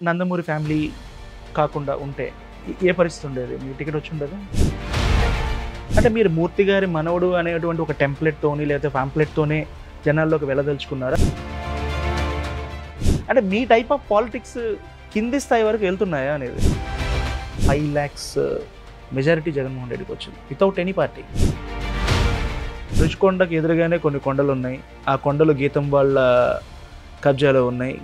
Nandamuri family కాకుండా ఉంటే ఏ పరిస్థితి ఉండేది? మీ టికెట్ వచ్చి ఉండదు అంటే మీరు మూర్తి గారి మనవడు అనేటువంటి ఒక టెంప్లెట్తోని లేకపోతే పాంప్లెట్తోనే జనాల్లోకి వెళ్ళదలుచుకున్నారా? అంటే మీ టైప్ ఆఫ్ పాలిటిక్స్ కింది స్థాయి వరకు వెళ్తున్నాయా అనేది. 5 lakhs మెజారిటీ జగన్మోహన్ రెడ్డికి వచ్చింది వితౌట్ ఎనీ పార్టీ. రుచికొండకు ఎదురుగానే కొన్ని కొండలు ఉన్నాయి, ఆ కొండలు గీతం వాళ్ళ కబ్జాలో ఉన్నాయి.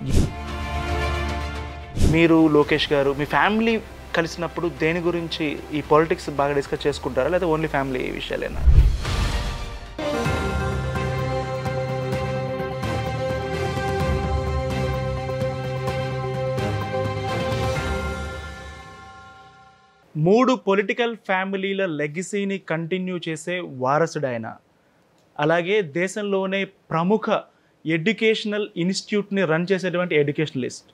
మీరు లోకేష్ గారు మీ ఫ్యామిలీ కలిసినప్పుడు దేని గురించి ఈ పాలిటిక్స్ బాగా డిస్కస్ చేసుకుంటారా లేదా ఓన్లీ ఫ్యామిలీ విషయాలేనా? మూడు పొలిటికల్ ఫ్యామిలీల లెగసీని కంటిన్యూ చేసే వారసుడు ఆయన. అలాగే దేశంలోనే ప్రముఖ ఎడ్యుకేషనల్ ఇన్స్టిట్యూట్ని రన్ చేసేటువంటి ఎడ్యుకేషనలిస్ట్.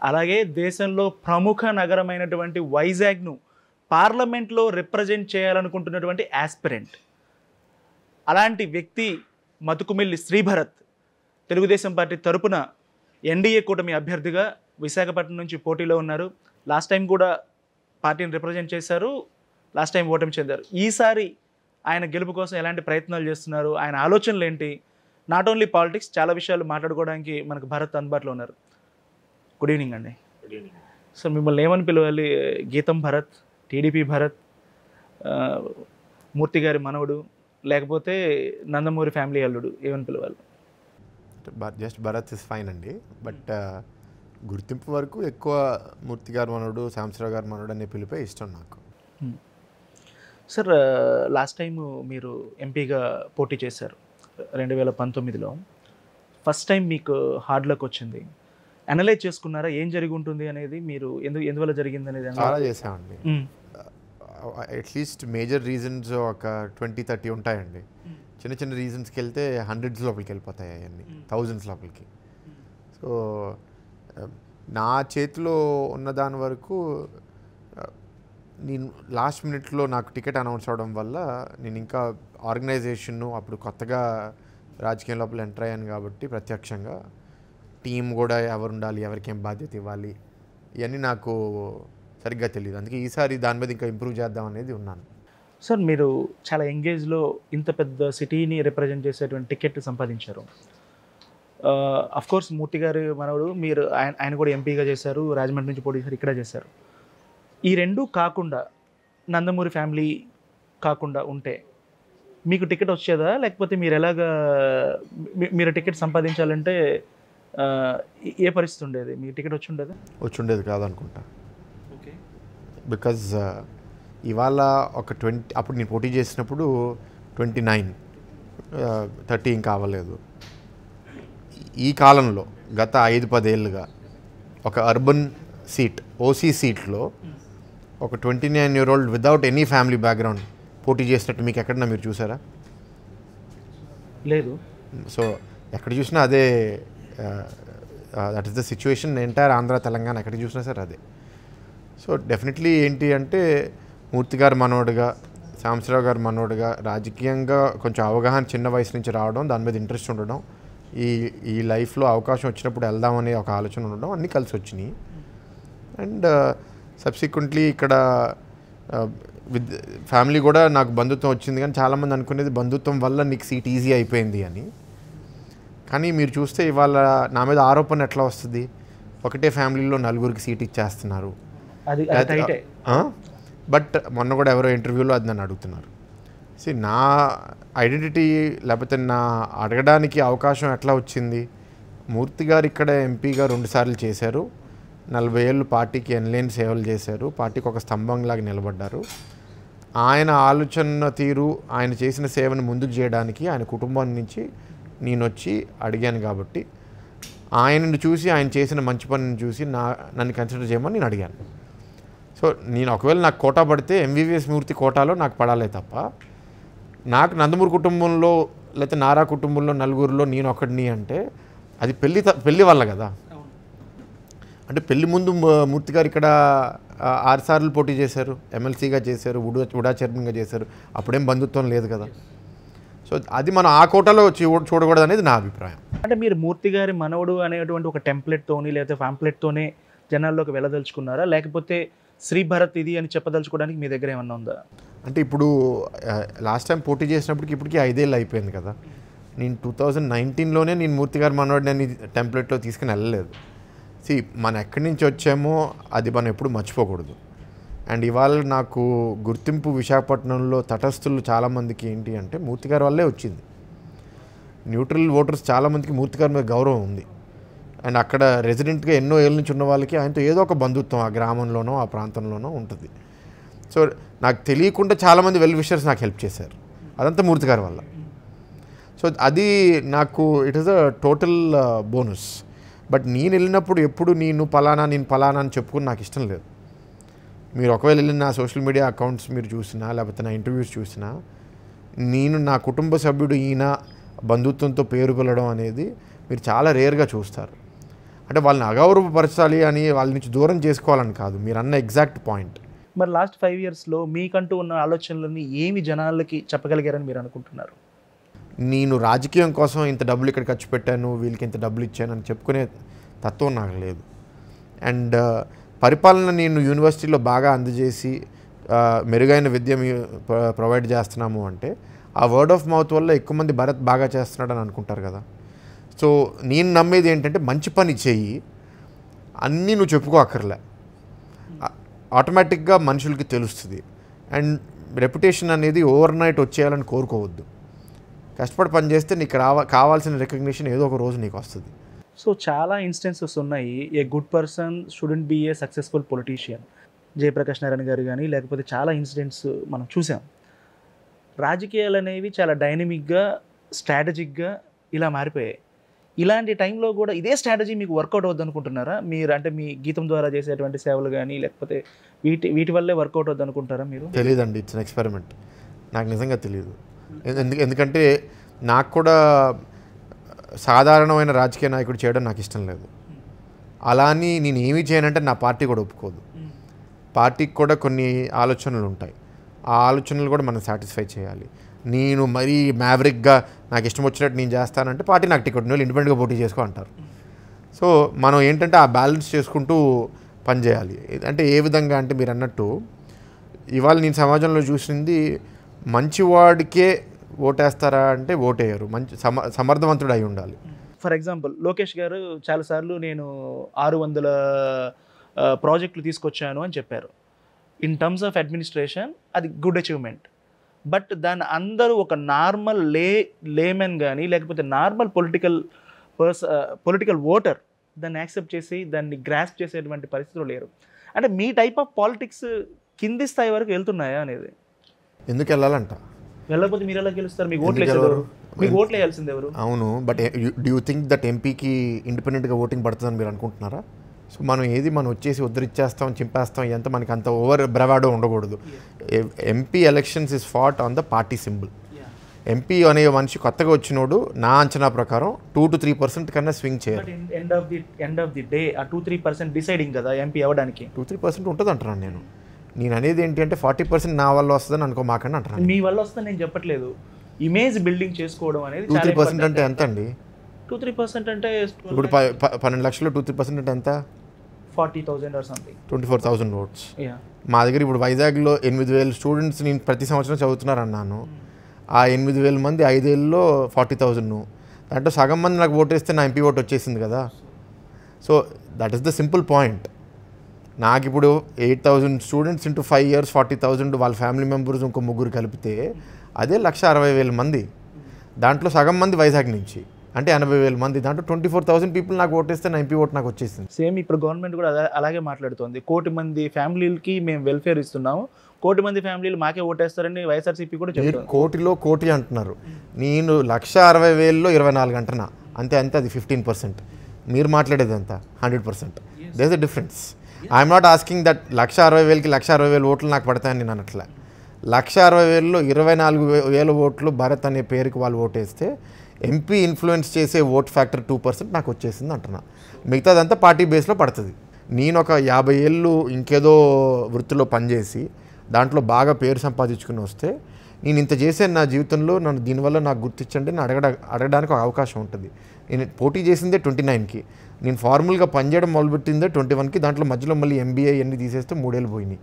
అలాగే దేశంలో ప్రముఖ నగరమైనటువంటి వైజాగ్ను పార్లమెంట్లో రిప్రజెంట్ చేయాలనుకుంటున్నటువంటి యాస్పిరెంట్. అలాంటి వ్యక్తి మతుకుమిల్లి శ్రీభరత్ తెలుగుదేశం పార్టీ తరపున ఎన్డీఏ కూటమి అభ్యర్థిగా విశాఖపట్నం నుంచి పోటీలో ఉన్నారు. లాస్ట్ టైం కూడా పార్టీని రిప్రజెంట్ చేశారు, లాస్ట్ టైం ఓటమి చెందారు. ఈసారి ఆయన గెలుపు కోసం ఎలాంటి ప్రయత్నాలు చేస్తున్నారు, ఆయన ఆలోచనలు ఏంటి? నాట్ ఓన్లీ పాలిటిక్స్, చాలా విషయాలు మాట్లాడుకోవడానికి మనకు భరత్ అందుబాటులో ఉన్నారు. గుడ్ ఈవినింగ్ అండి. Good evening. సో మిమ్మల్ని ఏమని పిలవాలి? గీతం భరత్, టీడీపీ భరత్, మూర్తి గారి మనవడు, లేకపోతే నందమూరి ఫ్యామిలీ అల్లుడు, ఏమని పిలవాలి? జస్ట్ భరత్ ఇస్ ఫైన్ అండి. బట్ గుర్తింపు వరకు ఎక్కువ మూర్తి గారు మనవడు, సాంబశివరావు గారు మనవడు అనే పిలిపే ఇష్టం నాకు. సార్, లాస్ట్ టైం మీరు ఎంపీగా పోటీ చేశారు 2019లో. ఫస్ట్ టైం మీకు హార్డ్ లక్ వచ్చింది. అనలైజ్ చేసుకున్నారా ఏం జరిగి ఉంటుంది అనేది? మీరు ఎందువల్ల జరిగింది అనేది? చాలా చేసామండి. అట్లీస్ట్ మేజర్ రీజన్స్ ఒక 20-30 ఉంటాయండి. చిన్న చిన్న రీజన్స్కి వెళ్తే హండ్రెడ్స్ లోపలికి వెళ్ళిపోతాయి, అవన్నీ థౌజండ్స్ లోపలికి. సో నా చేతిలో ఉన్న దాని వరకు నేను లాస్ట్ మినిట్లో నాకు టికెట్ అనౌన్స్ అవ్వడం వల్ల నేను ఇంకా ఆర్గనైజేషన్ను అప్పుడు కొత్తగా రాజకీయం లోపల ఎంటర్ అయ్యాను కాబట్టి ప్రత్యక్షంగా టీం కూడా ఎవరు ఉండాలి, ఎవరికి ఏం బాధ్యత ఇవ్వాలి, ఇవన్నీ నాకు సరిగ్గా తెలియదు. అందుకే ఈసారి దాని మీద ఇంకా ఇంప్రూవ్ చేద్దాం అనేది ఉన్నాను. సార్, మీరు చాలా ఎంగేజ్లో ఇంత పెద్ద సిటీని రిప్రజెంట్ చేసేటువంటి టికెట్ సంపాదించారు. అఫ్కోర్స్ మూర్తి గారి మనవడు, మీరు ఆయన కూడా ఎంపీగా చేశారు, రాజమండ్రి నుంచి పోటీ చేశారు, ఇక్కడ చేశారు. ఈ రెండు కాకుండా నందమూరి ఫ్యామిలీ కాకుండా ఉంటే మీకు టికెట్ వచ్చేదా? లేకపోతే మీరు ఎలాగా మీరు టికెట్ సంపాదించాలంటే ఏ పరిస్థితి ఉండేది? మీ టికెట్ వచ్చి ఉండేది కాదనుకుంటా. ఓకే. బికాజ్ ఇవాళ ఒక 20, అప్పుడు నేను పోటీ చేసినప్పుడు 29, 30 ఇంకా అవ్వలేదు. ఈ కాలంలో గత 5-10 ఏళ్ళుగా ఒక అర్బన్ సీట్, ఓసీ సీట్లో ఒక 29-year-old without any family background పోటీ చేసినట్టు మీకు ఎక్కడన్నా మీరు చూసారా? లేదు. సో ఎక్కడ చూసినా అదే, that is the situation entire Andhra Telangana ఎక్కడ చూసినా సరే అదే. సో డెఫినెట్లీ ఏంటి అంటే మూర్తి గారు మనోడుగా, సాంబశివరావు గారు మనోడుగా రాజకీయంగా కొంచెం అవగాహన చిన్న వయసు నుంచి రావడం, దాని మీద ఇంట్రెస్ట్ ఉండడం, ఈ లైఫ్లో అవకాశం వచ్చినప్పుడు వెళ్దామనే ఒక ఆలోచన ఉండడం, అన్నీ కలిసి వచ్చినాయి. అండ్ సబ్సిక్వెంట్లీ ఇక్కడ విత్ ఫ్యామిలీ కూడా నాకు బంధుత్వం వచ్చింది. కానీ చాలామంది అనుకునేది బంధుత్వం వల్ల నీకు సీట్ ఈజీ అయిపోయింది అని. కానీ మీరు చూస్తే ఇవాళ నా మీద ఆరోపణ ఎట్లా వస్తుంది? ఒకటే ఫ్యామిలీలో 4గురికి సీట్ ఇచ్చేస్తున్నారు. బట్ మొన్న కూడా ఎవరో ఇంటర్వ్యూలో అది నన్ను అడుగుతున్నారు. నా ఐడెంటిటీ లేకపోతే నా అడగడానికి అవకాశం ఎట్లా వచ్చింది? మూర్తి గారు ఇక్కడ ఎంపీగా 2 సార్లు చేశారు, 40 ఏళ్ళు పార్టీకి ఎనలేని సేవలు చేశారు, పార్టీకి ఒక స్తంభంలాగా నిలబడ్డారు. ఆయన ఆలోచన తీరు, ఆయన చేసిన సేవను ముందుకు చేయడానికి ఆయన కుటుంబం నుంచి నేను వచ్చి అడిగాను. కాబట్టి ఆయనను చూసి, ఆయన చేసిన మంచి పనిని చూసి నన్ను కన్సిడర్ చేయమని నేను అడిగాను. సో నేను ఒకవేళ నాకు కోటా పడితే ఎంవీవీఎస్ మూర్తి కోటాలో నాకు పడాలే తప్ప, నాకు నందమూరి కుటుంబంలో లేకపోతే నారా కుటుంబంలో 4గురిలో నేను ఒకడిని అంటే అది పెళ్ళి వల్ల కదా. అంటే పెళ్లి ముందు మూర్తి గారు ఇక్కడ 6 సార్లు పోటీ చేశారు, ఎమ్మెల్సీగా చేశారు, ఉడా చైర్మన్గా చేశారు, అప్పుడేం బంధుత్వం లేదు కదా. సో అది మనం ఆ కోటలో చూడకూడదు అనేది నా అభిప్రాయం. అంటే మీరు మూర్తి గారి మనవడు అనేటువంటి ఒక టెంప్లెట్తోని లేకపోతే పాంప్లెట్తోనే జనాల్లోకి వెళ్ళదలుచుకున్నారా, లేకపోతే శ్రీ భరత్ ఇది అని చెప్పదలుచుకోవడానికి మీ దగ్గర ఏమన్నా ఉందా? అంటే ఇప్పుడు లాస్ట్ టైం పోటీ చేసినప్పటికి ఇప్పటికీ 5 ఏళ్ళు అయిపోయింది కదా. నేను 2019లోనే నేను మూర్తి గారి మనోడిని అని టెంప్లెట్లో తీసుకుని వెళ్ళలేదు. మనం ఎక్కడి నుంచి వచ్చామో అది మనం ఎప్పుడు మర్చిపోకూడదు. అండ్ ఇవాళ నాకు గుర్తింపు విశాఖపట్నంలో తటస్థులు చాలామందికి ఏంటి అంటే మూర్తి గారి వల్లే వచ్చింది. న్యూట్రల్ ఓటర్స్ చాలామందికి మూర్తి గారి మీద గౌరవం ఉంది. అండ్ అక్కడ రెసిడెంట్గా ఎన్నో ఏళ్ళ నుంచి ఉన్న వాళ్ళకి ఆయనతో ఏదో ఒక బంధుత్వం ఆ గ్రామంలోనో ఆ ప్రాంతంలోనో ఉంటుంది. సో నాకు తెలియకుండా చాలామంది వెల్ విషర్స్ నాకు హెల్ప్ చేశారు. అదంతా మూర్తి గారి వల్ల. సో అది నాకు it is a total bonus. But నేను వెళ్ళినప్పుడు ఎప్పుడు నేను పలానా అని చెప్పుకుని నాకు ఇష్టం లేదు. మీరు ఒకవేళ వెళ్ళిన నా సోషల్ మీడియా అకౌంట్స్ మీరు చూసినా లేకపోతే నా ఇంటర్వ్యూస్ చూసినా నేను నా కుటుంబ సభ్యుడు ఈయన బంధుత్వంతో పేరు పిలవడం అనేది మీరు చాలా రేర్గా చూస్తారు. అంటే వాళ్ళని అగౌరవపరచాలి అని వాళ్ళ నుంచి దూరం చేసుకోవాలని కాదు, మీరు అన్న ఎగ్జాక్ట్ పాయింట్. మరి లాస్ట్ 5 yearsలో మీకంటూ ఉన్న ఆలోచనలని ఏమి జనాలకి చెప్పగలిగారని మీరు అనుకుంటున్నారు? నేను రాజకీయం కోసం ఇంత డబ్బులు ఇక్కడ ఖర్చు పెట్టాను, వీళ్ళకి ఇంత డబ్బులు ఇచ్చాను అని చెప్పుకునే తత్వం నాకు లేదు. అండ్ పరిపాలన నేను యూనివర్సిటీలో బాగా అందజేసి మెరుగైన విద్య ప్రొవైడ్ చేస్తున్నాము అంటే ఆ వర్డ్ ఆఫ్ మౌత్ వల్ల ఎక్కువ మంది భరత్ బాగా చేస్తున్నాడని అనుకుంటారు కదా. సో నేను నమ్మేది ఏంటంటే మంచి పని చెయ్యి, అన్నీ నువ్వు చెప్పుకోక్కర్లే, ఆటోమేటిక్గా మనుషులకి తెలుస్తుంది. అండ్ రెప్యుటేషన్ అనేది ఓవర్ నైట్ వచ్చేయాలని కోరుకోవద్దు. కష్టపడి పని చేస్తే నీకు కావాల్సిన రికగ్నిషన్ ఏదో ఒక రోజు నీకు వస్తుంది. సో చాలా ఇన్స్టెన్సెస్ ఉన్నాయి. A good person shouldn't be a successful politician. Jayaprakash Narayan garu కానీ లేకపోతే చాలా ఇన్సిడెంట్స్ మనం చూసాం. రాజకీయాలు అనేవి చాలా డైనమిక్గా స్ట్రాటజిక్గా ఇలా మారిపోయాయి. ఇలాంటి టైంలో కూడా ఇదే స్ట్రాటజీ మీకు వర్కౌట్ అవుద్ది అనుకుంటున్నారా? మీరు అంటే మీ గీతం ద్వారా చేసేటువంటి సేవలు కానీ లేకపోతే వీటి వల్లే వర్కౌట్ అవుద్ది అనుకుంటారా మీరు? తెలియదండి, ఇట్స్ అన్ ఎక్స్పెరిమెంట్. నాకు నిజంగా తెలియదు. ఎందుకంటే నాకు కూడా సాధారణమైన రాజకీయ నాయకుడు చేయడం నాకు ఇష్టం లేదు. అలా అని నేను ఏమీ చేయనంటే నా పార్టీ కూడా ఒప్పుకోదు. పార్టీకి కూడా కొన్ని ఆలోచనలు ఉంటాయి. ఆ ఆలోచనలు కూడా మనం సాటిస్ఫై చేయాలి. నేను మరీ మ్యావరిక్గా నాకు ఇష్టం వచ్చినట్టు నేను చేస్తానంటే పార్టీ నాకు టికెట్ నువ్వు ఇండిపెండెంట్గా పోటీ చేసుకో అంటారు. సో మనం ఏంటంటే ఆ బ్యాలెన్స్ చేసుకుంటూ పనిచేయాలి. అంటే ఏ విధంగా అంటే మీరు అన్నట్టు ఇవాళ నేను సమాజంలో చూసింది మంచివాడికే ఓటేస్తారా అంటే ఓటేయరు, మంచి సమర్థవంతుడు అయి ఉండాలి. ఫర్ ఎగ్జాంపుల్ లోకేష్ గారు చాలాసార్లు నేను 600 ప్రాజెక్టులు తీసుకొచ్చాను అని చెప్పారు. ఇన్ టర్మ్స్ ఆఫ్ అడ్మినిస్ట్రేషన్ అది గుడ్ అచీవ్మెంట్. బట్ దాన్ని అందరూ ఒక నార్మల్ లేమెన్ కానీ లేకపోతే నార్మల్ పొలిటికల్ ఓటర్ దాన్ని యాక్సెప్ట్ చేసి దాన్ని గ్రాస్ప్ చేసేటువంటి పరిస్థితులు లేరు. అంటే మీ టైప్ ఆఫ్ పాలిటిక్స్ కింది స్థాయి వరకు వెళ్తున్నాయా అనేది? ఎందుకు వెళ్ళాలంట? వెళ్ళకపోతే మీరు ఎలా గెలుస్తారు? మీకు ఓట్లు వేసేవారు, మీకు ఓట్లు వేయాల్సింది ఎవరు? అవును, but do you think that ఎంపీకి ఇండిపెండెంట్గా ఓటింగ్ పడుతుందని మీరు అనుకుంటున్నారా? సో మనం వచ్చేసి ఉద్ధరిచ్చేస్తాం, చింపేస్తాం, ఎంత మనకి అంత ఓవర్ బ్రవాడో ఉండకూడదు. MP elections is fought on the party symbol. MP అనే మనిషి కొత్తగా వచ్చినోడు నా అంచనా ప్రకారం 2 to 3% కన్నా స్వింగ్ చేయాలి. ఎండ్ ఆఫ్ ది డే ఆ 2-3% డిసైడింగ్ కదా ఎంపీ అవ్వడానికి. 2-3% ఉంటుంది అంటున్నాను నేను అనేది ఏంటి అంటే 40% నా వల్ల వస్తుందని అనుకోమాకండి అంటున్నాను. మీ వల్ల వస్తుందని నేను చెప్పట్లేదు. ఇమేజ్ బిల్డింగ్ చేసుకోవడం అనేది 2-3% అంటే ఎంత అండి? 2-3% అంటే ఇప్పుడు 12 లక్షలు 2-3% అంటే ఎంత? 40,000 or something. 24,000 votes. మా దగ్గర ఇప్పుడు వైజాగ్లో 8,000 స్టూడెంట్స్ నేను ప్రతి సంవత్సరం చదువుతున్నారు అన్నాను. ఆ 8,000 మంది 5 ఏళ్ళలో 40,000. దాంట్లో సగం మంది నాకు ఓటు వేస్తే నా ఎంపీ ఓటు వచ్చేసింది కదా. So that is the simple point. నాకు ఇప్పుడు 8,000 స్టూడెంట్స్ ఇంటూ 5 years 40,000 వాళ్ళ ఫ్యామిలీ మెంబర్స్ ఇంకో 3 కలిపితే అదే 1,60,000 మంది. దాంట్లో సగం మంది వైజాగ్ నుంచి అంటే 80,000 మంది. దాంట్లో 24,000 పీపుల్ నాకు ఓటేస్తే నా ఎంపీ ఓటు నాకు వచ్చేసింది. సేమ్ ఇప్పుడు గవర్నమెంట్ కూడా అలాగే మాట్లాడుతుంది. 1 కోటి మంది ఫ్యామిలీలకి మేము వెల్ఫేర్ ఇస్తున్నాము, 1 కోటి మంది ఫ్యామిలీలు మాకే ఓటేస్తారని వైఎస్ఆర్సీపీ కూడా చెప్తుంది. కోటిలో కోటి అంటున్నారు, నేను 1,60,000లో 24 అంటున్నా. అంతే అది 15%. మీరు మాట్లాడేది ఎంత? 100%. There is a difference. I'm not asking that 1,60,000కి 1,60,000 ఓట్లు నాకు పడతాయని నేను అనట్లే. 1,60,000లో 24,000 ఓట్లు భరత్ అనే పేరుకి వాళ్ళు ఓటేస్తే ఎంపీ ఇన్ఫ్లుయెన్స్ చేసే ఓట్ ఫ్యాక్టర్ 2% నాకు వచ్చేసింది అంటున్నా. మిగతాదంతా పార్టీ బేస్లో పడుతుంది. నేను ఒక 50 ఏళ్ళు ఇంకేదో వృత్తిలో పనిచేసి దాంట్లో బాగా పేరు సంపాదించుకుని వస్తే నేను ఇంత చేశాను నా జీవితంలో, నన్ను దీనివల్ల నాకు గుర్తించండి అని అడగడానికి ఒక అవకాశం ఉంటుంది. నేను పోటీ చేసిందే 29కి. నేను ఫార్మల్గా పనిచేయడం మొదలుపెట్టిందే 21కి, దాంట్లో మధ్యలో మళ్ళీ MBA అన్నీ తీసేస్తే 3 ఏళ్ళు పోయినాయి.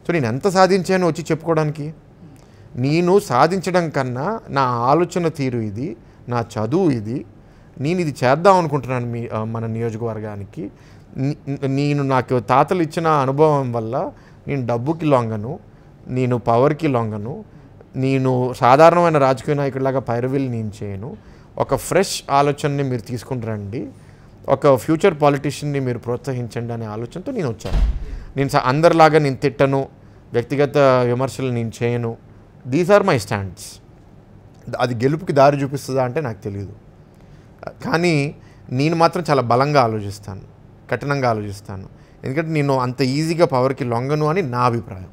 సో నేను ఎంత సాధించానో వచ్చి చెప్పుకోవడానికి? నేను సాధించడం కన్నా నా ఆలోచన తీరు ఇది, నా చదువు ఇది, నేను ఇది చేద్దాం అనుకుంటున్నాను మన నియోజకవర్గానికి. నేను నాకు తాతలు ఇచ్చిన అనుభవం వల్ల నేను డబ్బుకి లొంగను, నేను పవర్కి లొంగను, నేను సాధారణమైన రాజకీయ నాయకుడిలాగా పైరవీలు నేను చేయను. ఒక ఫ్రెష్ ఆలోచనని మీరు తీసుకుని రండి, ఒక ఫ్యూచర్ పాలిటిషియన్ని మీరు ప్రోత్సహించండి అనే ఆలోచనతో నేను వచ్చాను. నేను అందరిలాగా నేను తిట్టను, వ్యక్తిగత విమర్శలు నేను చేయను. These are my stands. అది గెలుపుకి దారి చూపిస్తుందా అంటే నాకు తెలియదు. కానీ నేను మాత్రం చాలా బలంగా ఆలోచిస్తాను, కఠినంగా ఆలోచిస్తాను. ఎందుకంటే నేను అంత ఈజీగా పవర్కి లొంగను అని నా అభిప్రాయం.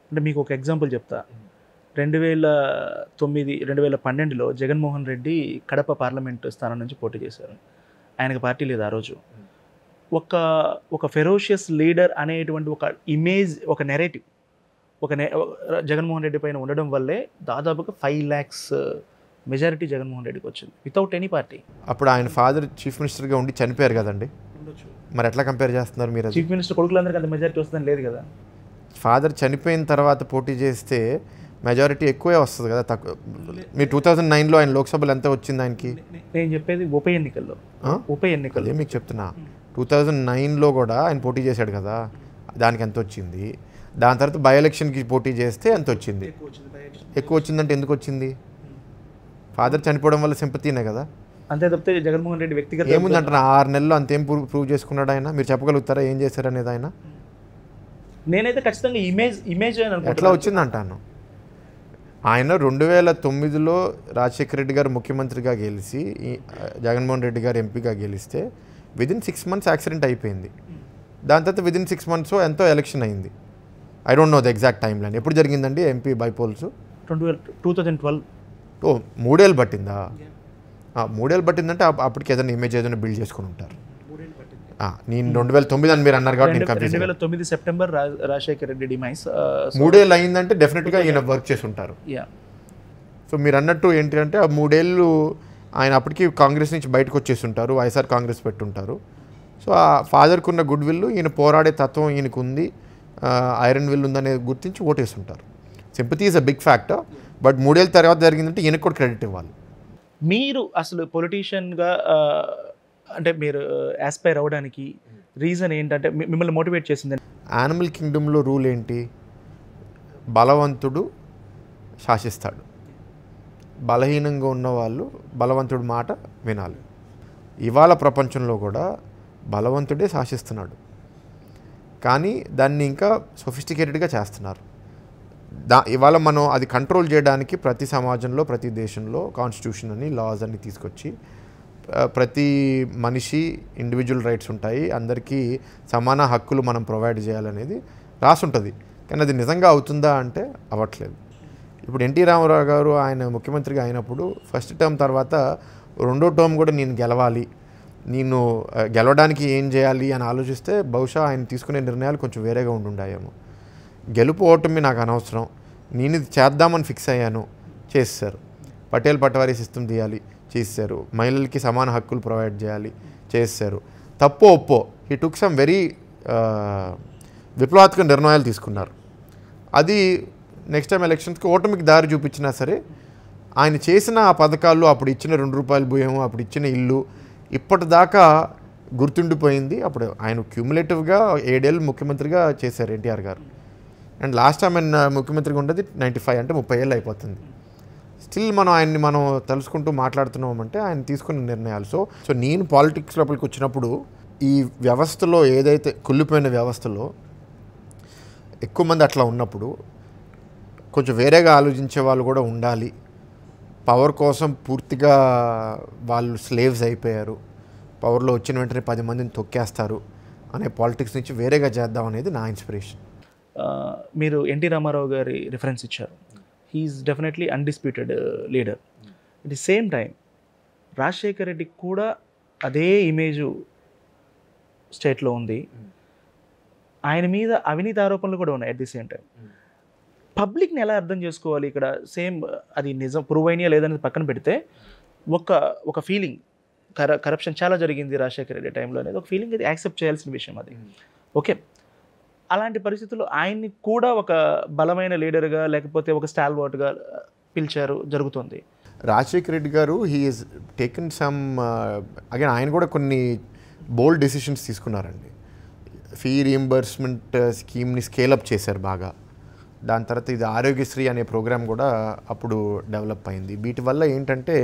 అంటే మీకు ఒక ఎగ్జాంపుల్ చెప్తా. 2012లో జగన్మోహన్ రెడ్డి కడప పార్లమెంటు స్థానం నుంచి పోటీ చేశారు. ఆయనకు పార్టీ లేదు ఆ రోజు. ఒక ఫెరోషియస్ లీడర్ అనేటువంటి ఒక ఇమేజ్, ఒక నెరేటివ్ జగన్మోహన్ రెడ్డి పైన ఉండడం వల్లే దాదాపుగా 5 lakhs మెజారిటీ జగన్మోహన్ రెడ్డికి వచ్చింది వితౌట్ ఎనీ పార్టీ. అప్పుడు ఆయన ఫాదర్ చీఫ్ మినిస్టర్గా ఉండి చనిపోయారు కదండి. మరి ఎట్లా కంపేర్ చేస్తున్నారు మీరు? చీఫ్ మినిస్టర్ కొడుకులందరికీ అంత మెజారిటీ వస్తుందని లేదు కదా. ఫాదర్ చనిపోయిన తర్వాత పోటీ చేస్తే మెజారిటీ ఎక్కువే వస్తుంది కదా, తక్కువ. మీరు 2009లో ఆయన లోక్సభలో ఎంత వచ్చింది ఆయనకి? నేను చెప్పేది ఉప ఎన్నికల్లో మీకు చెప్తున్నా. 2009లో కూడా ఆయన పోటీ చేశాడు కదా, దానికి ఎంత వచ్చింది? దాని తర్వాత బై ఎలక్షన్కి పోటీ చేస్తే ఎంత వచ్చింది? ఎక్కువ వచ్చిందంటే ఎందుకు వచ్చింది? ఫాదర్ చనిపోవడం వల్ల సింపతీనే కదా. అంతే తప్పితే జగన్మోహన్ రెడ్డి వ్యక్తిగత ఏముందంటారు? 6 నెలల్లో అంతేం ప్రూవ్ చేసుకున్నాడు ఆయన? మీరు చెప్పగలుగుతారా ఏం చేశారు అనేది? ఆయన నేనైతే ఖచ్చితంగా ఇమేజ్ ఎట్లా వచ్చిందంటాను. ఆయన 2009లో రాజశేఖర రెడ్డి గారు ముఖ్యమంత్రిగా గెలిచి జగన్మోహన్ రెడ్డి గారు ఎంపీగా గెలిస్తే విదిన్ 6 months యాక్సిడెంట్ అయిపోయింది. దాని తర్వాత విదిన్ 6 months ఎంతో ఎలక్షన్ అయింది. I don't know the exact time line. ఎప్పుడు జరిగిందండి ఎంపీ బైపోల్స్? 2012. 3 ఏళ్ళు పట్టిందా? 3 ఏళ్ళు పట్టిందంటే అప్పటికి ఏదైనా ఇమేజ్ ఏదైనా బిల్డ్ చేసుకుని ఉంటారు. నేను 2009 అని మీరు అన్నారు కాబట్టి 2009 సెప్టెంబర్ రాజశేఖర రెడ్డి డిమైస్. 3 ఏళ్ళు అయిందంటే డెఫినెట్గా ఈయన వర్క్ చేసి ఉంటారు. సో మీరు అన్నట్టు ఏంటి అంటే ఆ 3 ఏళ్ళు ఆయన అప్పటికి కాంగ్రెస్ నుంచి బయటకు వచ్చేసి ఉంటారు, వైఎస్ఆర్ కాంగ్రెస్ పెట్టుంటారు. సో ఆ ఫాదర్కి ఉన్న గుడ్ విల్, ఈయన పోరాడే తత్వం ఈయనకు ఉంది, ఐరన్ విల్ ఉందనేది గుర్తించి ఓటేస్తుంటారు. Sympathy is a big factor. But 3 ఏళ్ళ తర్వాత జరిగిందంటే ఈయనకు కూడా క్రెడిట్ ఇవ్వాలి. మీరు అసలు పొలిటీషియన్గా అంటే మీరు యాస్పైర్ అవ్వడానికి రీజన్ ఏంటంటే మిమ్మల్ని మోటివేట్ చేసింది? యానిమల్ కింగ్డమ్లో రూల్ ఏంటి? బలవంతుడు శాసిస్తాడు, బలహీనంగా ఉన్నవాళ్ళు బలవంతుడి మాట వినాలి. ఇవాళ ప్రపంచంలో కూడా బలవంతుడే శాసిస్తున్నాడు, కానీ దాన్ని ఇంకా సొఫిస్టికేటెడ్గా చేస్తున్నారు. ఇవాళ మనం అది కంట్రోల్ చేయడానికి ప్రతి సమాజంలో, ప్రతి దేశంలో కాన్స్టిట్యూషన్ అని, లాస్ అని తీసుకొచ్చి ప్రతి మనిషి ఇండివిజువల్ రైట్స్ ఉంటాయి, అందరికీ సమాన హక్కులు మనం ప్రొవైడ్ చేయాలనేది రాసి ఉంటుంది. కానీ అది నిజంగా అవుతుందా అంటే అవ్వట్లేదు. ఇప్పుడు ఎన్టీ రామారావు గారు ఆయన ముఖ్యమంత్రిగా అయినప్పుడు ఫస్ట్ టర్మ్ తర్వాత 2వ టర్మ్ కూడా నేను గెలవాలి, నేను గెలవడానికి ఏం చేయాలి అని ఆలోచిస్తే బహుశా ఆయన తీసుకునే నిర్ణయాలు కొంచెం వేరేగా ఉండుండాయేమో. గెలుపు ఓటమి నాకు అనవసరం, నేను ఇది చేద్దామని ఫిక్స్ అయ్యాను, చేస్తారు. పటేల్ పటవారీ సిస్టమ్ తీయాలి, చేశారు. మహిళలకి సమాన హక్కులు ప్రొవైడ్ చేయాలి, చేశారు. తప్పో ఒప్పో హీ టుక్ సమ్ వెరీ విప్లవాత్మక నిర్ణయాలు తీసుకున్నారు. అది నెక్స్ట్ టైం ఎలక్షన్స్కి ఓటమికి దారి చూపించినా సరే ఆయన చేసిన ఆ పథకాలు, అప్పుడు ఇచ్చిన ₹2 బియ్యం, అప్పుడు ఇచ్చిన ఇల్లు ఇప్పటిదాకా గుర్తుండిపోయింది. అప్పుడు ఆయన క్యూములేటివ్గా 7 ఏళ్ళు ముఖ్యమంత్రిగా చేశారు ఎన్టీఆర్ గారు. అండ్ లాస్ట్ టైం ఆయన ముఖ్యమంత్రిగా ఉండేది 95, అంటే 30 ఏళ్ళు అయిపోతుంది. స్టిల్ మనం ఆయన్ని తెలుసుకుంటూ మాట్లాడుతున్నామంటే ఆయన తీసుకున్న నిర్ణయాలు. సో నేను పాలిటిక్స్ లోపలికి వచ్చినప్పుడు ఈ వ్యవస్థలో ఏదైతే కుళ్ళిపోయిన వ్యవస్థలో ఎక్కువ మంది అట్లా ఉన్నప్పుడు కొంచెం వేరేగా ఆలోచించే వాళ్ళు కూడా ఉండాలి. పవర్ కోసం పూర్తిగా వాళ్ళు స్లేవ్స్ అయిపోయారు, పవర్లో వచ్చిన వెంటనే 10 మందిని తొక్కేస్తారు అనే పాలిటిక్స్ నుంచి వేరేగా చేద్దాం అనేది నా ఇన్స్పిరేషన్. మీరు ఎన్టీ రామారావు గారి రిఫరెన్స్ ఇచ్చారు. He is definitely undisputed leader. At the same time Rajasekhar రెడ్డికి కూడా అదే ఇమేజు స్టేట్లో ఉంది. ఆయన మీద అవినీతి ఆరోపణలు కూడా ఉన్నాయి. అట్ ది సేమ్ టైం పబ్లిక్ని ఎలా అర్థం చేసుకోవాలి ఇక్కడ? సేమ్ అది నిజం ప్రూవ్ అయినా లేదనేది పక్కన పెడితే ఒక ఫీలింగ్ కరప్షన్ చాలా జరిగింది రాజశేఖర రెడ్డి టైంలో అనేది ఒక ఫీలింగ్, అది యాక్సెప్ట్ చేయాల్సిన విషయం అది. ఓకే, అలాంటి పరిస్థితుల్లో ఆయన్ని కూడా ఒక బలమైన లీడర్గా లేకపోతే ఒక స్టాల్వర్ట్గా పిలిచారు, జరుగుతుంది. రాజశేఖర రెడ్డి గారు he is taken some again ఆయన కూడా కొన్ని బోల్డ్ డెసిషన్స్ తీసుకున్నారండి. ఫీ రీయింబర్స్మెంట్ స్కీమ్ని స్కేలప్ చేశారు బాగా. దాని తర్వాత ఇది ఆరోగ్యశ్రీ అనే ప్రోగ్రామ్ కూడా అప్పుడు డెవలప్ అయింది. వీటి వల్ల ఏంటంటే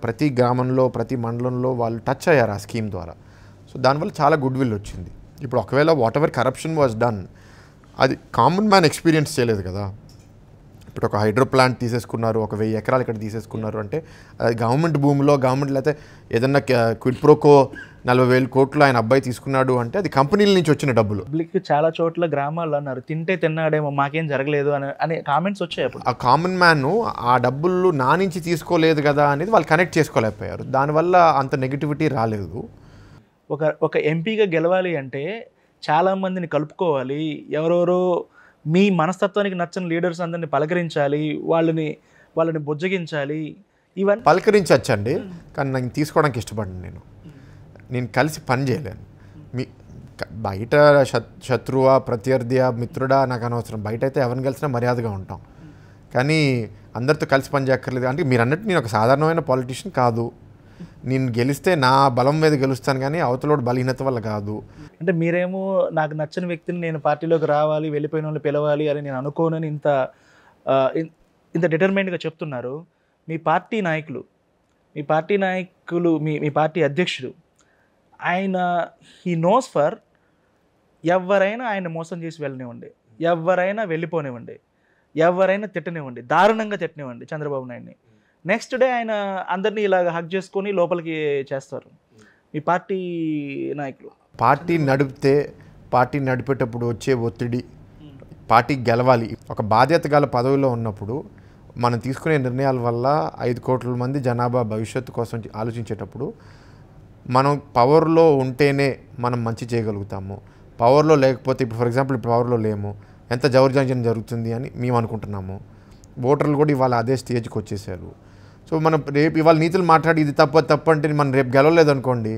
ప్రతి గ్రామంలో ప్రతి మండలంలో వాళ్ళు టచ్ అయ్యారు ఆ స్కీమ్ ద్వారా. సో దానివల్ల చాలా గుడ్ విల్ వచ్చింది. ఇప్పుడు ఒకవేళ what ever corruption was done అది కామన్ మ్యాన్ ఎక్స్పీరియన్స్ చేయలేదు కదా. ఇప్పుడు ఒక హైడ్రో ప్లాంట్ తీసేసుకున్నారు, ఒక 1000 ఎకరాలు ఇక్కడ తీసేసుకున్నారు అంటే అది గవర్నమెంట్ భూమిలో గవర్నమెంట్ లేకపోతే ఏదన్నా క్విడ్ ప్రోకో 40,000 కోట్లు ఆయన అబ్బాయి తీసుకున్నాడు అంటే అది కంపెనీల నుంచి వచ్చిన డబ్బులు. పబ్లిక్ చాలా చోట్ల గ్రామాల్లో అన్నారు తింటే తిన్నాడేమో మాకేం జరగలేదు అనే కామెంట్స్ వచ్చాయి. అప్పుడు ఆ కామన్ మ్యాన్ ఆ డబ్బులు నా నుంచి తీసుకోలేదు కదా అనేది వాళ్ళు కనెక్ట్ చేసుకోలేకపోయారు. దానివల్ల అంత నెగిటివిటీ రాలేదు. ఒక ఎంపీగా గెలవాలి అంటే చాలామందిని కలుపుకోవాలి, ఎవరెవరో మీ మనస్తత్వానికి నచ్చని లీడర్స్ అందరిని పలకరించాలి, వాళ్ళని బుజ్జగించాలి. ఇవన్నీ పలకరించచ్చండి, కానీ నాకు తీసుకోవడానికి ఇష్టపడను. నేను కలిసి పని చేయలేను. బయట శత్రువా ప్రత్యర్థియా మిత్రుడా నాకు అనవసరం. బయట అయితే ఎవరిని కలిసినా మర్యాదగా ఉంటాం, కానీ అందరితో కలిసి పని చేయక్కర్లేదు. అంటే మీరు అన్నట్టు నేను ఒక సాధారణమైన పాలిటీషియన్ కాదు. నేను గెలిస్తే నా బలం మీద గెలుస్తాను, కానీ అవతలోడు బలహీనత వల్ల కాదు. అంటే మీరేమో నాకు నచ్చని వ్యక్తిని నేను పార్టీలోకి రావాలి, వెళ్ళిపోయిన వాళ్ళు పిలవాలి అని నేను అనుకోనని ఇంత డిటర్మైన్డ్గా చెప్తున్నారు. మీ పార్టీ నాయకులు మీ పార్టీ అధ్యక్షుడు ఆయన హీ నోస్ ఫర్ ఎవరైనా ఆయన మోసం చేసి వెళ్ళనివ్వండి, ఎవరైనా వెళ్ళిపోనివ్వండి, ఎవరైనా తిట్టనివ్వండి, దారుణంగా తిట్టనివ్వండి చంద్రబాబు నాయుడిని, నెక్స్ట్ డే ఆయన అందరినీ ఇలాగ హక్ చేసుకొని లోపలికి చేస్తారు మీ పార్టీ నాయకులు. పార్టీ నడిపేటప్పుడు వచ్చే ఒత్తిడి, పార్టీ గెలవాలి, ఒక బాధ్యత గల పదవిలో ఉన్నప్పుడు మనం తీసుకునే నిర్ణయాల వల్ల 5 కోట్ల మంది జనాభా భవిష్యత్తు కోసం ఆలోచించేటప్పుడు మనం పవర్లో ఉంటేనే మనం మంచి చేయగలుగుతాము. పవర్లో లేకపోతే ఇప్పుడు ఫర్ ఎగ్జాంపుల్ పవర్లో లేము, ఎంత జౌర్జన్యం జరుగుతుంది అని మేము అనుకుంటున్నాము. ఓటర్లు కూడా ఇవాళ అదే స్టేజ్కి వచ్చేసారు. సో మనం రేపు ఇవాళ నీతులు మాట్లాడి ఇది తప్పు అంటే మనం రేపు గెలవలేదు అనుకోండి,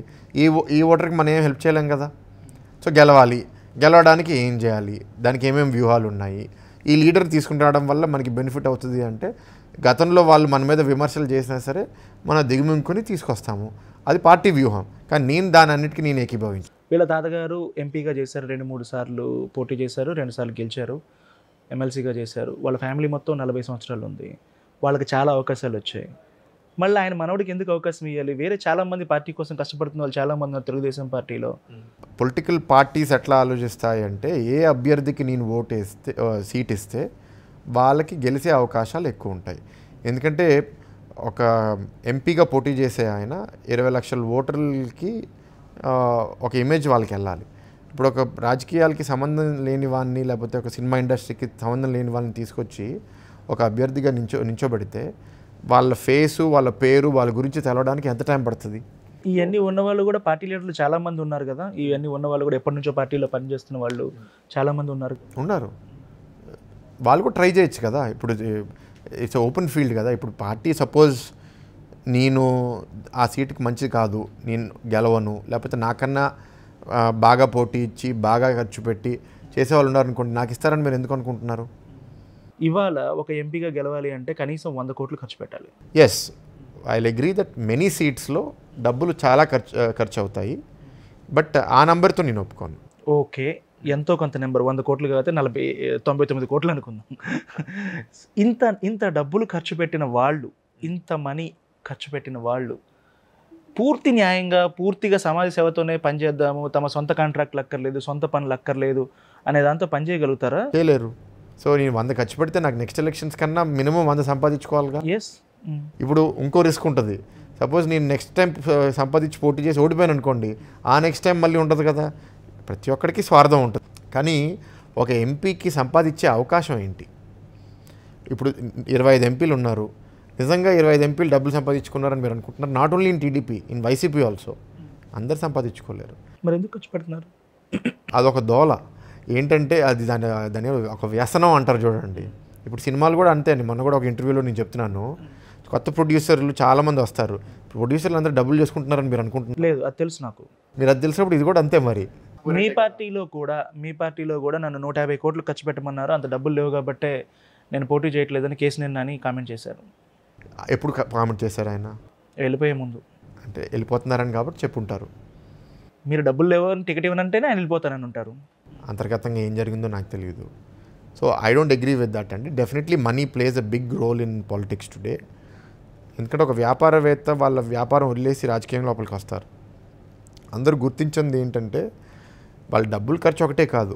ఈ ఓటర్కి మనం ఏం హెల్ప్ చేయలేం కదా. సో గెలవడానికి ఏం చేయాలి, దానికి ఏమేమి వ్యూహాలు ఉన్నాయి, ఈ లీడర్ తీసుకురావడం వల్ల మనకి బెనిఫిట్ అవుతుంది అంటే గతంలో వాళ్ళు మన మీద విమర్శలు చేసినా సరే మనం దిగుమింగుకొని తీసుకొస్తాము. అది పార్టీ వ్యూహం. కానీ నేను దాని అన్నిటికీ నేను ఏకీభవించాను. వీళ్ళ తాతగారు ఎంపీగా చేశారు, 2-3 సార్లు పోటీ చేశారు, 2 సార్లు గెలిచారు, ఎమ్మెల్సీగా చేశారు. వాళ్ళ ఫ్యామిలీ మొత్తం 40 సంవత్సరాలు ఉంది, వాళ్ళకి చాలా అవకాశాలు వచ్చాయి. మళ్ళీ ఆయన మనవడికి ఎందుకు అవకాశం ఇవ్వాలి? వేరే చాలామంది పార్టీ కోసం కష్టపడుతున్న వాళ్ళు చాలామంది ఉన్నారు తెలుగుదేశం పార్టీలో. పొలిటికల్ పార్టీస్ ఎట్లా ఆలోచిస్తాయంటే ఏ అభ్యర్థికి నేను సీట్ ఇస్తే వాళ్ళకి గెలిచే అవకాశాలు ఎక్కువ ఉంటాయి. ఎందుకంటే ఒక ఎంపీగా పోటీ చేసే ఆయన 20 లక్షల ఓటర్లకి ఒక ఇమేజ్ వాళ్ళకి వెళ్ళాలి. ఇప్పుడు ఒక రాజకీయాలకి సంబంధం లేని వాడిని లేకపోతే ఒక సినిమా ఇండస్ట్రీకి సంబంధం లేని వాళ్ళని తీసుకొచ్చి ఒక అభ్యర్థిగా నించోబెడితే వాళ్ళ ఫేసు, వాళ్ళ పేరు, వాళ్ళ గురించి తెలవడానికి ఎంత టైం పడుతుంది? ఇవన్నీ ఉన్నవాళ్ళు కూడా పార్టీ లీడర్లు చాలామంది ఉన్నారు కదా. ఇవన్నీ ఉన్నవాళ్ళు కూడా ఎప్పటి నుంచో పార్టీలో పనిచేస్తున్న వాళ్ళు చాలామంది ఉన్నారు. వాళ్ళు కూడా ట్రై చేయొచ్చు కదా. ఇప్పుడు ఇట్స్ ఓపెన్ ఫీల్డ్ కదా. ఇప్పుడు పార్టీ సపోజ్ నేను ఆ సీటుకి మంచిది కాదు, నేను గెలవను, లేకపోతే నాకన్నా బాగా పోటీ ఇచ్చి బాగా ఖర్చు పెట్టి చేసేవాళ్ళు ఉన్నారనుకోండి, నాకు ఇస్తారని మీరు ఎందుకు అనుకుంటున్నారు? ఇవాళ ఒక ఎంపీగా గెలవాలి అంటే కనీసం 100 కోట్లు ఖర్చు పెట్టాలి. Yes, I agree that many సీట్స్లో డబ్బులు చాలా ఖర్చు అవుతాయి. బట్ ఆ నెంబర్తో నేను ఒప్పుకోను. ఓకే, ఎంతో కొంత నెంబర్ 100 కోట్లు కాబట్టి 99 కోట్లు అనుకుందాం. ఇంత డబ్బులు ఖర్చు పెట్టిన వాళ్ళు, ఇంత మనీ ఖర్చు పెట్టిన వాళ్ళు పూర్తి న్యాయంగా పూర్తిగా సమాజ సేవతోనే పనిచేద్దాము, తమ సొంత కాంట్రాక్ట్లు అక్కర్లేదు, సొంత పనులు అక్కర్లేదు అనే దాంతో పనిచేయగలుగుతారా? చేయలేరు. సో నేను 100 ఖర్చు పెడితే నాకు నెక్స్ట్ ఎలక్షన్స్ కన్నా మినిమం 100 సంపాదించుకోవాలిగా. ఎస్. ఇప్పుడు ఇంకో రిస్క్ ఉంటుంది. సపోజ్ నేను నెక్స్ట్ టైం సంపాదించి పోటీ చేసి ఓడిపోయాను అనుకోండి, ఆ నెక్స్ట్ టైం మళ్ళీ ఉంటుంది కదా. ప్రతి ఒక్కరికి స్వార్థం ఉంటుంది. కానీ ఒక ఎంపీకి సంపాదించే అవకాశం ఏంటి? ఇప్పుడు 25 ఎంపీలు ఉన్నారు. నిజంగా 25 ఎంపీలు డబ్బులు సంపాదించుకున్నారని మీరు అనుకుంటున్నారు? Not only in TDP, in YCP also. అందరు సంపాదించుకోలేరు. మరి ఎందుకు ఖర్చు పెడుతున్నారు? అదొక దోల. ఏంటంటే అది దాని ఒక వ్యసనం అంటారు చూడండి. ఇప్పుడు సినిమాలు కూడా అంతే అండి. మొన్న కూడా ఒక ఇంటర్వ్యూలో నేను చెప్తున్నాను, కొత్త ప్రొడ్యూసర్లు చాలామంది వస్తారు. ప్రొడ్యూసర్లు అందరూ డబ్బులు చేసుకుంటున్నారని మీరు అనుకుంటున్నారు? లేదు, అది తెలుసు నాకు. మీరు అది తెలిసినప్పుడు ఇది కూడా అంతే మరి. మీ పార్టీలో కూడా నన్ను 150 కోట్లు ఖర్చు పెట్టమన్నారు, అంత డబ్బులు లేవు కాబట్టే నేను పోటీ చేయట్లేదని కేసీఆర్ నాని కామెంట్ చేశారు. ఎప్పుడు కామెంట్ చేశారు ఆయన? వెళ్ళిపోయే ముందు. అంటే వెళ్ళిపోతున్నారని కాబట్టి చెప్పుంటారు. మీరు డబ్బులు లేవు అని టికెట్ ఇవ్వనంటేనే ఆయన వెళ్ళిపోతానని ఉంటారు. అంతర్గతంగా ఏం జరిగిందో నాకు తెలియదు. So I don't agree with that అండి. Definitely money plays a big role in politics today. ఎందుకంటే ఒక వ్యాపారవేత్త వాళ్ళ వ్యాపారం వదిలేసి రాజకీయం లోపలికి వస్తారు. అందరూ గుర్తించింది ఏంటంటే వాళ్ళ డబ్బులు ఖర్చు ఒకటే కాదు,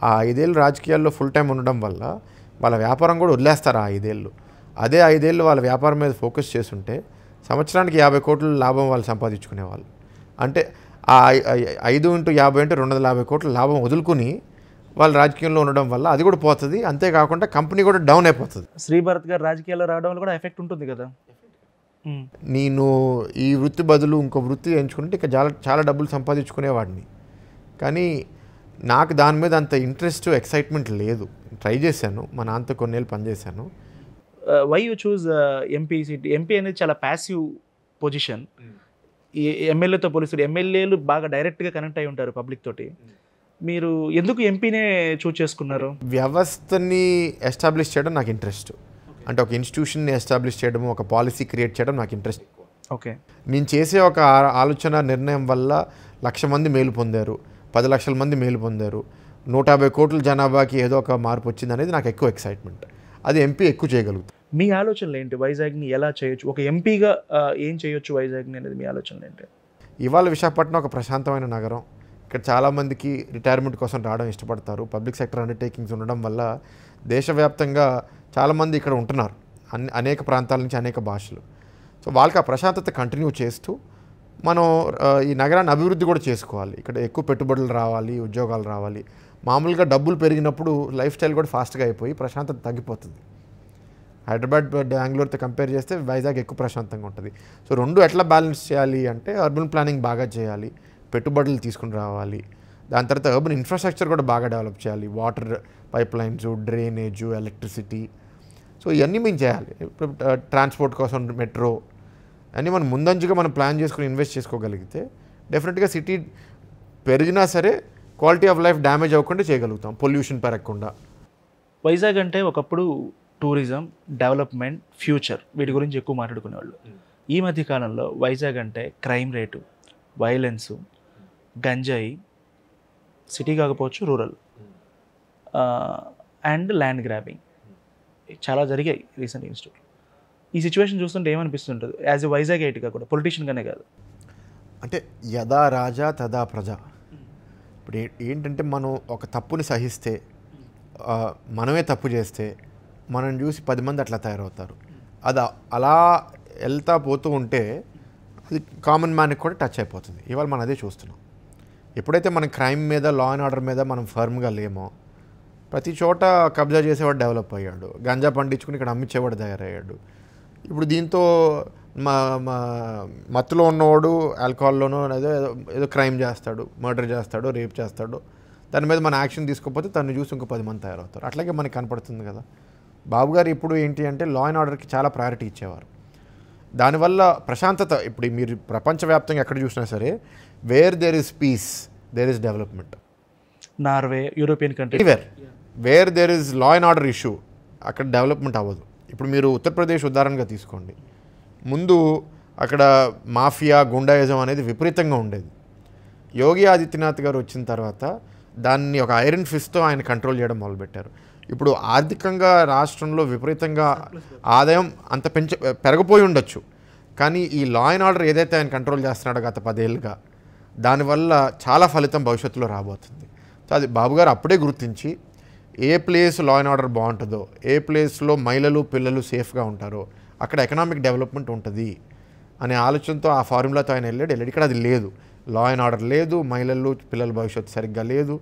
ఆ 5 ఏళ్ళు రాజకీయాల్లో ఫుల్ టైం ఉండడం వల్ల వాళ్ళ వ్యాపారం కూడా వదిలేస్తారు ఆ 5 ఏళ్ళు. అదే 5 ఏళ్ళు వాళ్ళ వ్యాపారం మీద ఫోకస్ చేసుంటే సంవత్సరానికి 50 కోట్ల లాభం వాళ్ళు సంపాదించుకునేవాళ్ళు. అంటే ఆ 5 × 50 అంటే 250 కోట్ల లాభం వదులుకుని వాళ్ళు రాజకీయంలో ఉండడం వల్ల అది కూడా పోతుంది. అంతేకాకుండా కంపెనీ కూడా డౌన్ అయిపోతుంది. శ్రీభరత్ గారు రాజకీయాల్లో రావడం వల్ల కూడా ఎఫెక్ట్ ఉంటుంది కదా. నేను ఈ వృత్తి బదులు ఇంకో వృత్తి ఎంచుకుంటే ఇక చాలా డబ్బులు సంపాదించుకునేవాడిని. కానీ నాకు దాని మీద అంత ఇంట్రెస్ట్ ఎక్సైట్మెంట్ లేదు. ట్రై చేశాను, మా నాన్నతో కొన్నేళ్ళు పనిచేశాను. Why you choose MP seat? MP అనేది చాలా ప్యాసివ్ పొజిషన్. ఈ ఎమ్మెల్యేతో పోలిస్తే ఎమ్మెల్యేలు బాగా డైరెక్ట్గా కనెక్ట్ అయి ఉంటారు పబ్లిక్ తోటి. మీరు ఎందుకు ఎంపీనే చూజ్ చేసుకున్నారు? వ్యవస్థని ఎస్టాబ్లిష్ చేయడం నాకు ఇంట్రెస్ట్. అంటే ఒక ఇన్స్టిట్యూషన్ని ఎస్టాబ్లిష్ చేయడం, ఒక పాలసీ క్రియేట్ చేయడం నాకు ఇంట్రెస్ట్. ఓకే. నేను చేసే ఒక ఆలోచన నిర్ణయం వల్ల 1,00,000 మంది మేలు పొందారు, 10 లక్షల మంది మేలు పొందారు, 150 కోట్ల జనాభాకి ఏదో ఒక మార్పు వచ్చింది అనేది నాకు ఎక్కువ ఎక్సైట్మెంట్. అది ఎంపీ ఎక్కువ చేయగలుగుతారు. మీ ఆలోచనలు ఏంటి? వైజాగ్ని ఎలా చేయొచ్చు, ఒక ఎంపీగా ఏం చేయొచ్చు వైజాగ్ని అనేది మీ ఆలోచనలు ఏంటి? ఇవాళ విశాఖపట్నం ఒక ప్రశాంతమైన నగరం. ఇక్కడ చాలామందికి రిటైర్మెంట్ కోసం రావడం ఇష్టపడతారు. పబ్లిక్ సెక్టర్ అండర్టేకింగ్స్ ఉండడం వల్ల దేశవ్యాప్తంగా చాలామంది ఇక్కడ ఉంటున్నారు, అనేక ప్రాంతాల నుంచి, అనేక భాషలు. సో వాళ్ళకి ఆ ప్రశాంతత కంటిన్యూ చేస్తూ మనం ఈ నగరాన్ని అభివృద్ధి కూడా చేసుకోవాలి. ఇక్కడ ఎక్కువ పెట్టుబడులు రావాలి, ఉద్యోగాలు రావాలి. మామూలుగా డబ్బులు పెరిగినప్పుడు లైఫ్ స్టైల్ కూడా ఫాస్ట్గా అయిపోయి ప్రశాంతత తగ్గిపోతుంది. హైదరాబాద్ బెంగళూరుతో కంపేర్ చేస్తే వైజాగ్ ఎక్కువ ప్రశాంతంగా ఉంటుంది. సో రెండు ఎట్లా బ్యాలెన్స్ చేయాలి అంటే అర్బన్ ప్లానింగ్ బాగా చేయాలి, పెట్టుబడులు తీసుకుని రావాలి. దాని తర్వాత అర్బన్ ఇన్ఫ్రాస్ట్రక్చర్ కూడా బాగా డెవలప్ చేయాలి. Water pipe lines, drainage, electricity. So ఇవన్నీ మేము చేయాలి. ఇప్పుడు ట్రాన్స్పోర్ట్ కోసం మెట్రో అన్నీ మనం ముందంజుగా మనం ప్లాన్ చేసుకుని ఇన్వెస్ట్ చేసుకోగలిగితే డెఫినెట్గా సిటీ పెరిగినా సరే క్వాలిటీ ఆఫ్ లైఫ్ డ్యామేజ్ అవ్వకుండా చేయగలుగుతాం, పొల్యూషన్ పెరగకుండా. వైజాగ్ అంటే ఒకప్పుడు టూరిజం, డెవలప్మెంట్, ఫ్యూచర్ వీటి గురించి ఎక్కువ మాట్లాడుకునేవాళ్ళు. ఈ మధ్య కాలంలో వైజాగ్ అంటే క్రైమ్ రేటు, వైలెన్సు, గంజాయి, సిటీ కాకపోవచ్చు రూరల్, అండ్ ల్యాండ్ గ్రాబింగ్ చాలా జరిగాయి రీసెంట్ ఇన్స్టిట్యూట్. ఈ సిచ్యువేషన్ చూస్తుంటే ఏమనిపిస్తుంటుంది యాజ్ ఎ వైజాగ్ ఐటీగా కూడా, పొలిటీషియన్గానే కాదు? అంటే యదా రాజా తదా ప్రజ. ఇప్పుడు ఏంటంటే మనం ఒక తప్పుని సహిస్తే, మనమే తప్పు చేస్తే మనం చూసి 10 మంది అట్లా తయారవుతారు. అది అలా వెళ్తా పోతూ ఉంటే అది కామన్ మ్యాన్కి కూడా టచ్ అయిపోతుంది. ఇవాళ మనం అదే చూస్తున్నాం. ఎప్పుడైతే మనం క్రైమ్ మీద, లా అండ్ ఆర్డర్ మీద మనం ఫర్మ్గా లేమో, ప్రతి చోట కబ్జా చేసేవాడు డెవలప్ అయ్యాడు, గంజా పండించుకుని ఇక్కడ అమ్మించేవాడు తయారయ్యాడు. ఇప్పుడు దీంతో మత్తులో ఉన్నవాడు ఆల్కహాల్లోనో ఏదో క్రైమ్ చేస్తాడు, మర్డర్ చేస్తాడు, రేప్ చేస్తాడు. దాని మీద మన యాక్షన్ తీసుకోకపోతే తను చూసి ఇంకో 10 మంది తయారవుతారు. అట్లాగే మనకి కనపడుతుంది కదా. బాబు గారు ఇప్పుడు ఏంటి అంటే లా అండ్ ఆర్డర్కి చాలా ప్రయారిటీ ఇచ్చేవారు. దానివల్ల ప్రశాంతత, ఇప్పుడు మీరు ప్రపంచవ్యాప్తంగా ఎక్కడ చూసినా సరే, where there is peace there is development. Norway, European country, where there is law and order issue అక్కడ డెవలప్మెంట్ అవ్వదు. ఇప్పుడు మీరు ఉత్తరప్రదేశ్ ఉదాహరణగా తీసుకోండి. ముందు అక్కడ మాఫియా, గుండాయిజం అనేది విపరీతంగా ఉండేది. యోగి ఆదిత్యనాథ్ గారు వచ్చిన తర్వాత దాన్ని ఒక ఐరన్ ఫిస్ట్తో ఆయన కంట్రోల్ చేయడం మొదలుపెట్టారు. ఇప్పుడు ఆర్థికంగా రాష్ట్రంలో విపరీతంగా ఆదాయం అంత పెరగపోయి ఉండొచ్చు, కానీ ఈ లా అండ్ ఆర్డర్ ఏదైతే ఆయన కంట్రోల్ చేస్తున్నాడో గత 10 ఏళ్ళుగా, దానివల్ల చాలా ఫలితం భవిష్యత్తులో రాబోతుంది. సో అది బాబు గారు అప్పుడే గుర్తించి ఏ ప్లేస్ లా అండ్ ఆర్డర్ బాగుంటుందో, ఏ ప్లేస్లో మహిళలు, పిల్లలు సేఫ్గా ఉంటారో అక్కడ ఎకనామిక్ డెవలప్మెంట్ ఉంటుంది అనే ఆలోచనతో ఆ ఫార్ములాతో ఆయన వెళ్ళాడు. ఇక్కడ అది లేదు, లా అండ్ ఆర్డర్ లేదు, మహిళలు, పిల్లల భవిష్యత్తు సరిగ్గా లేదు.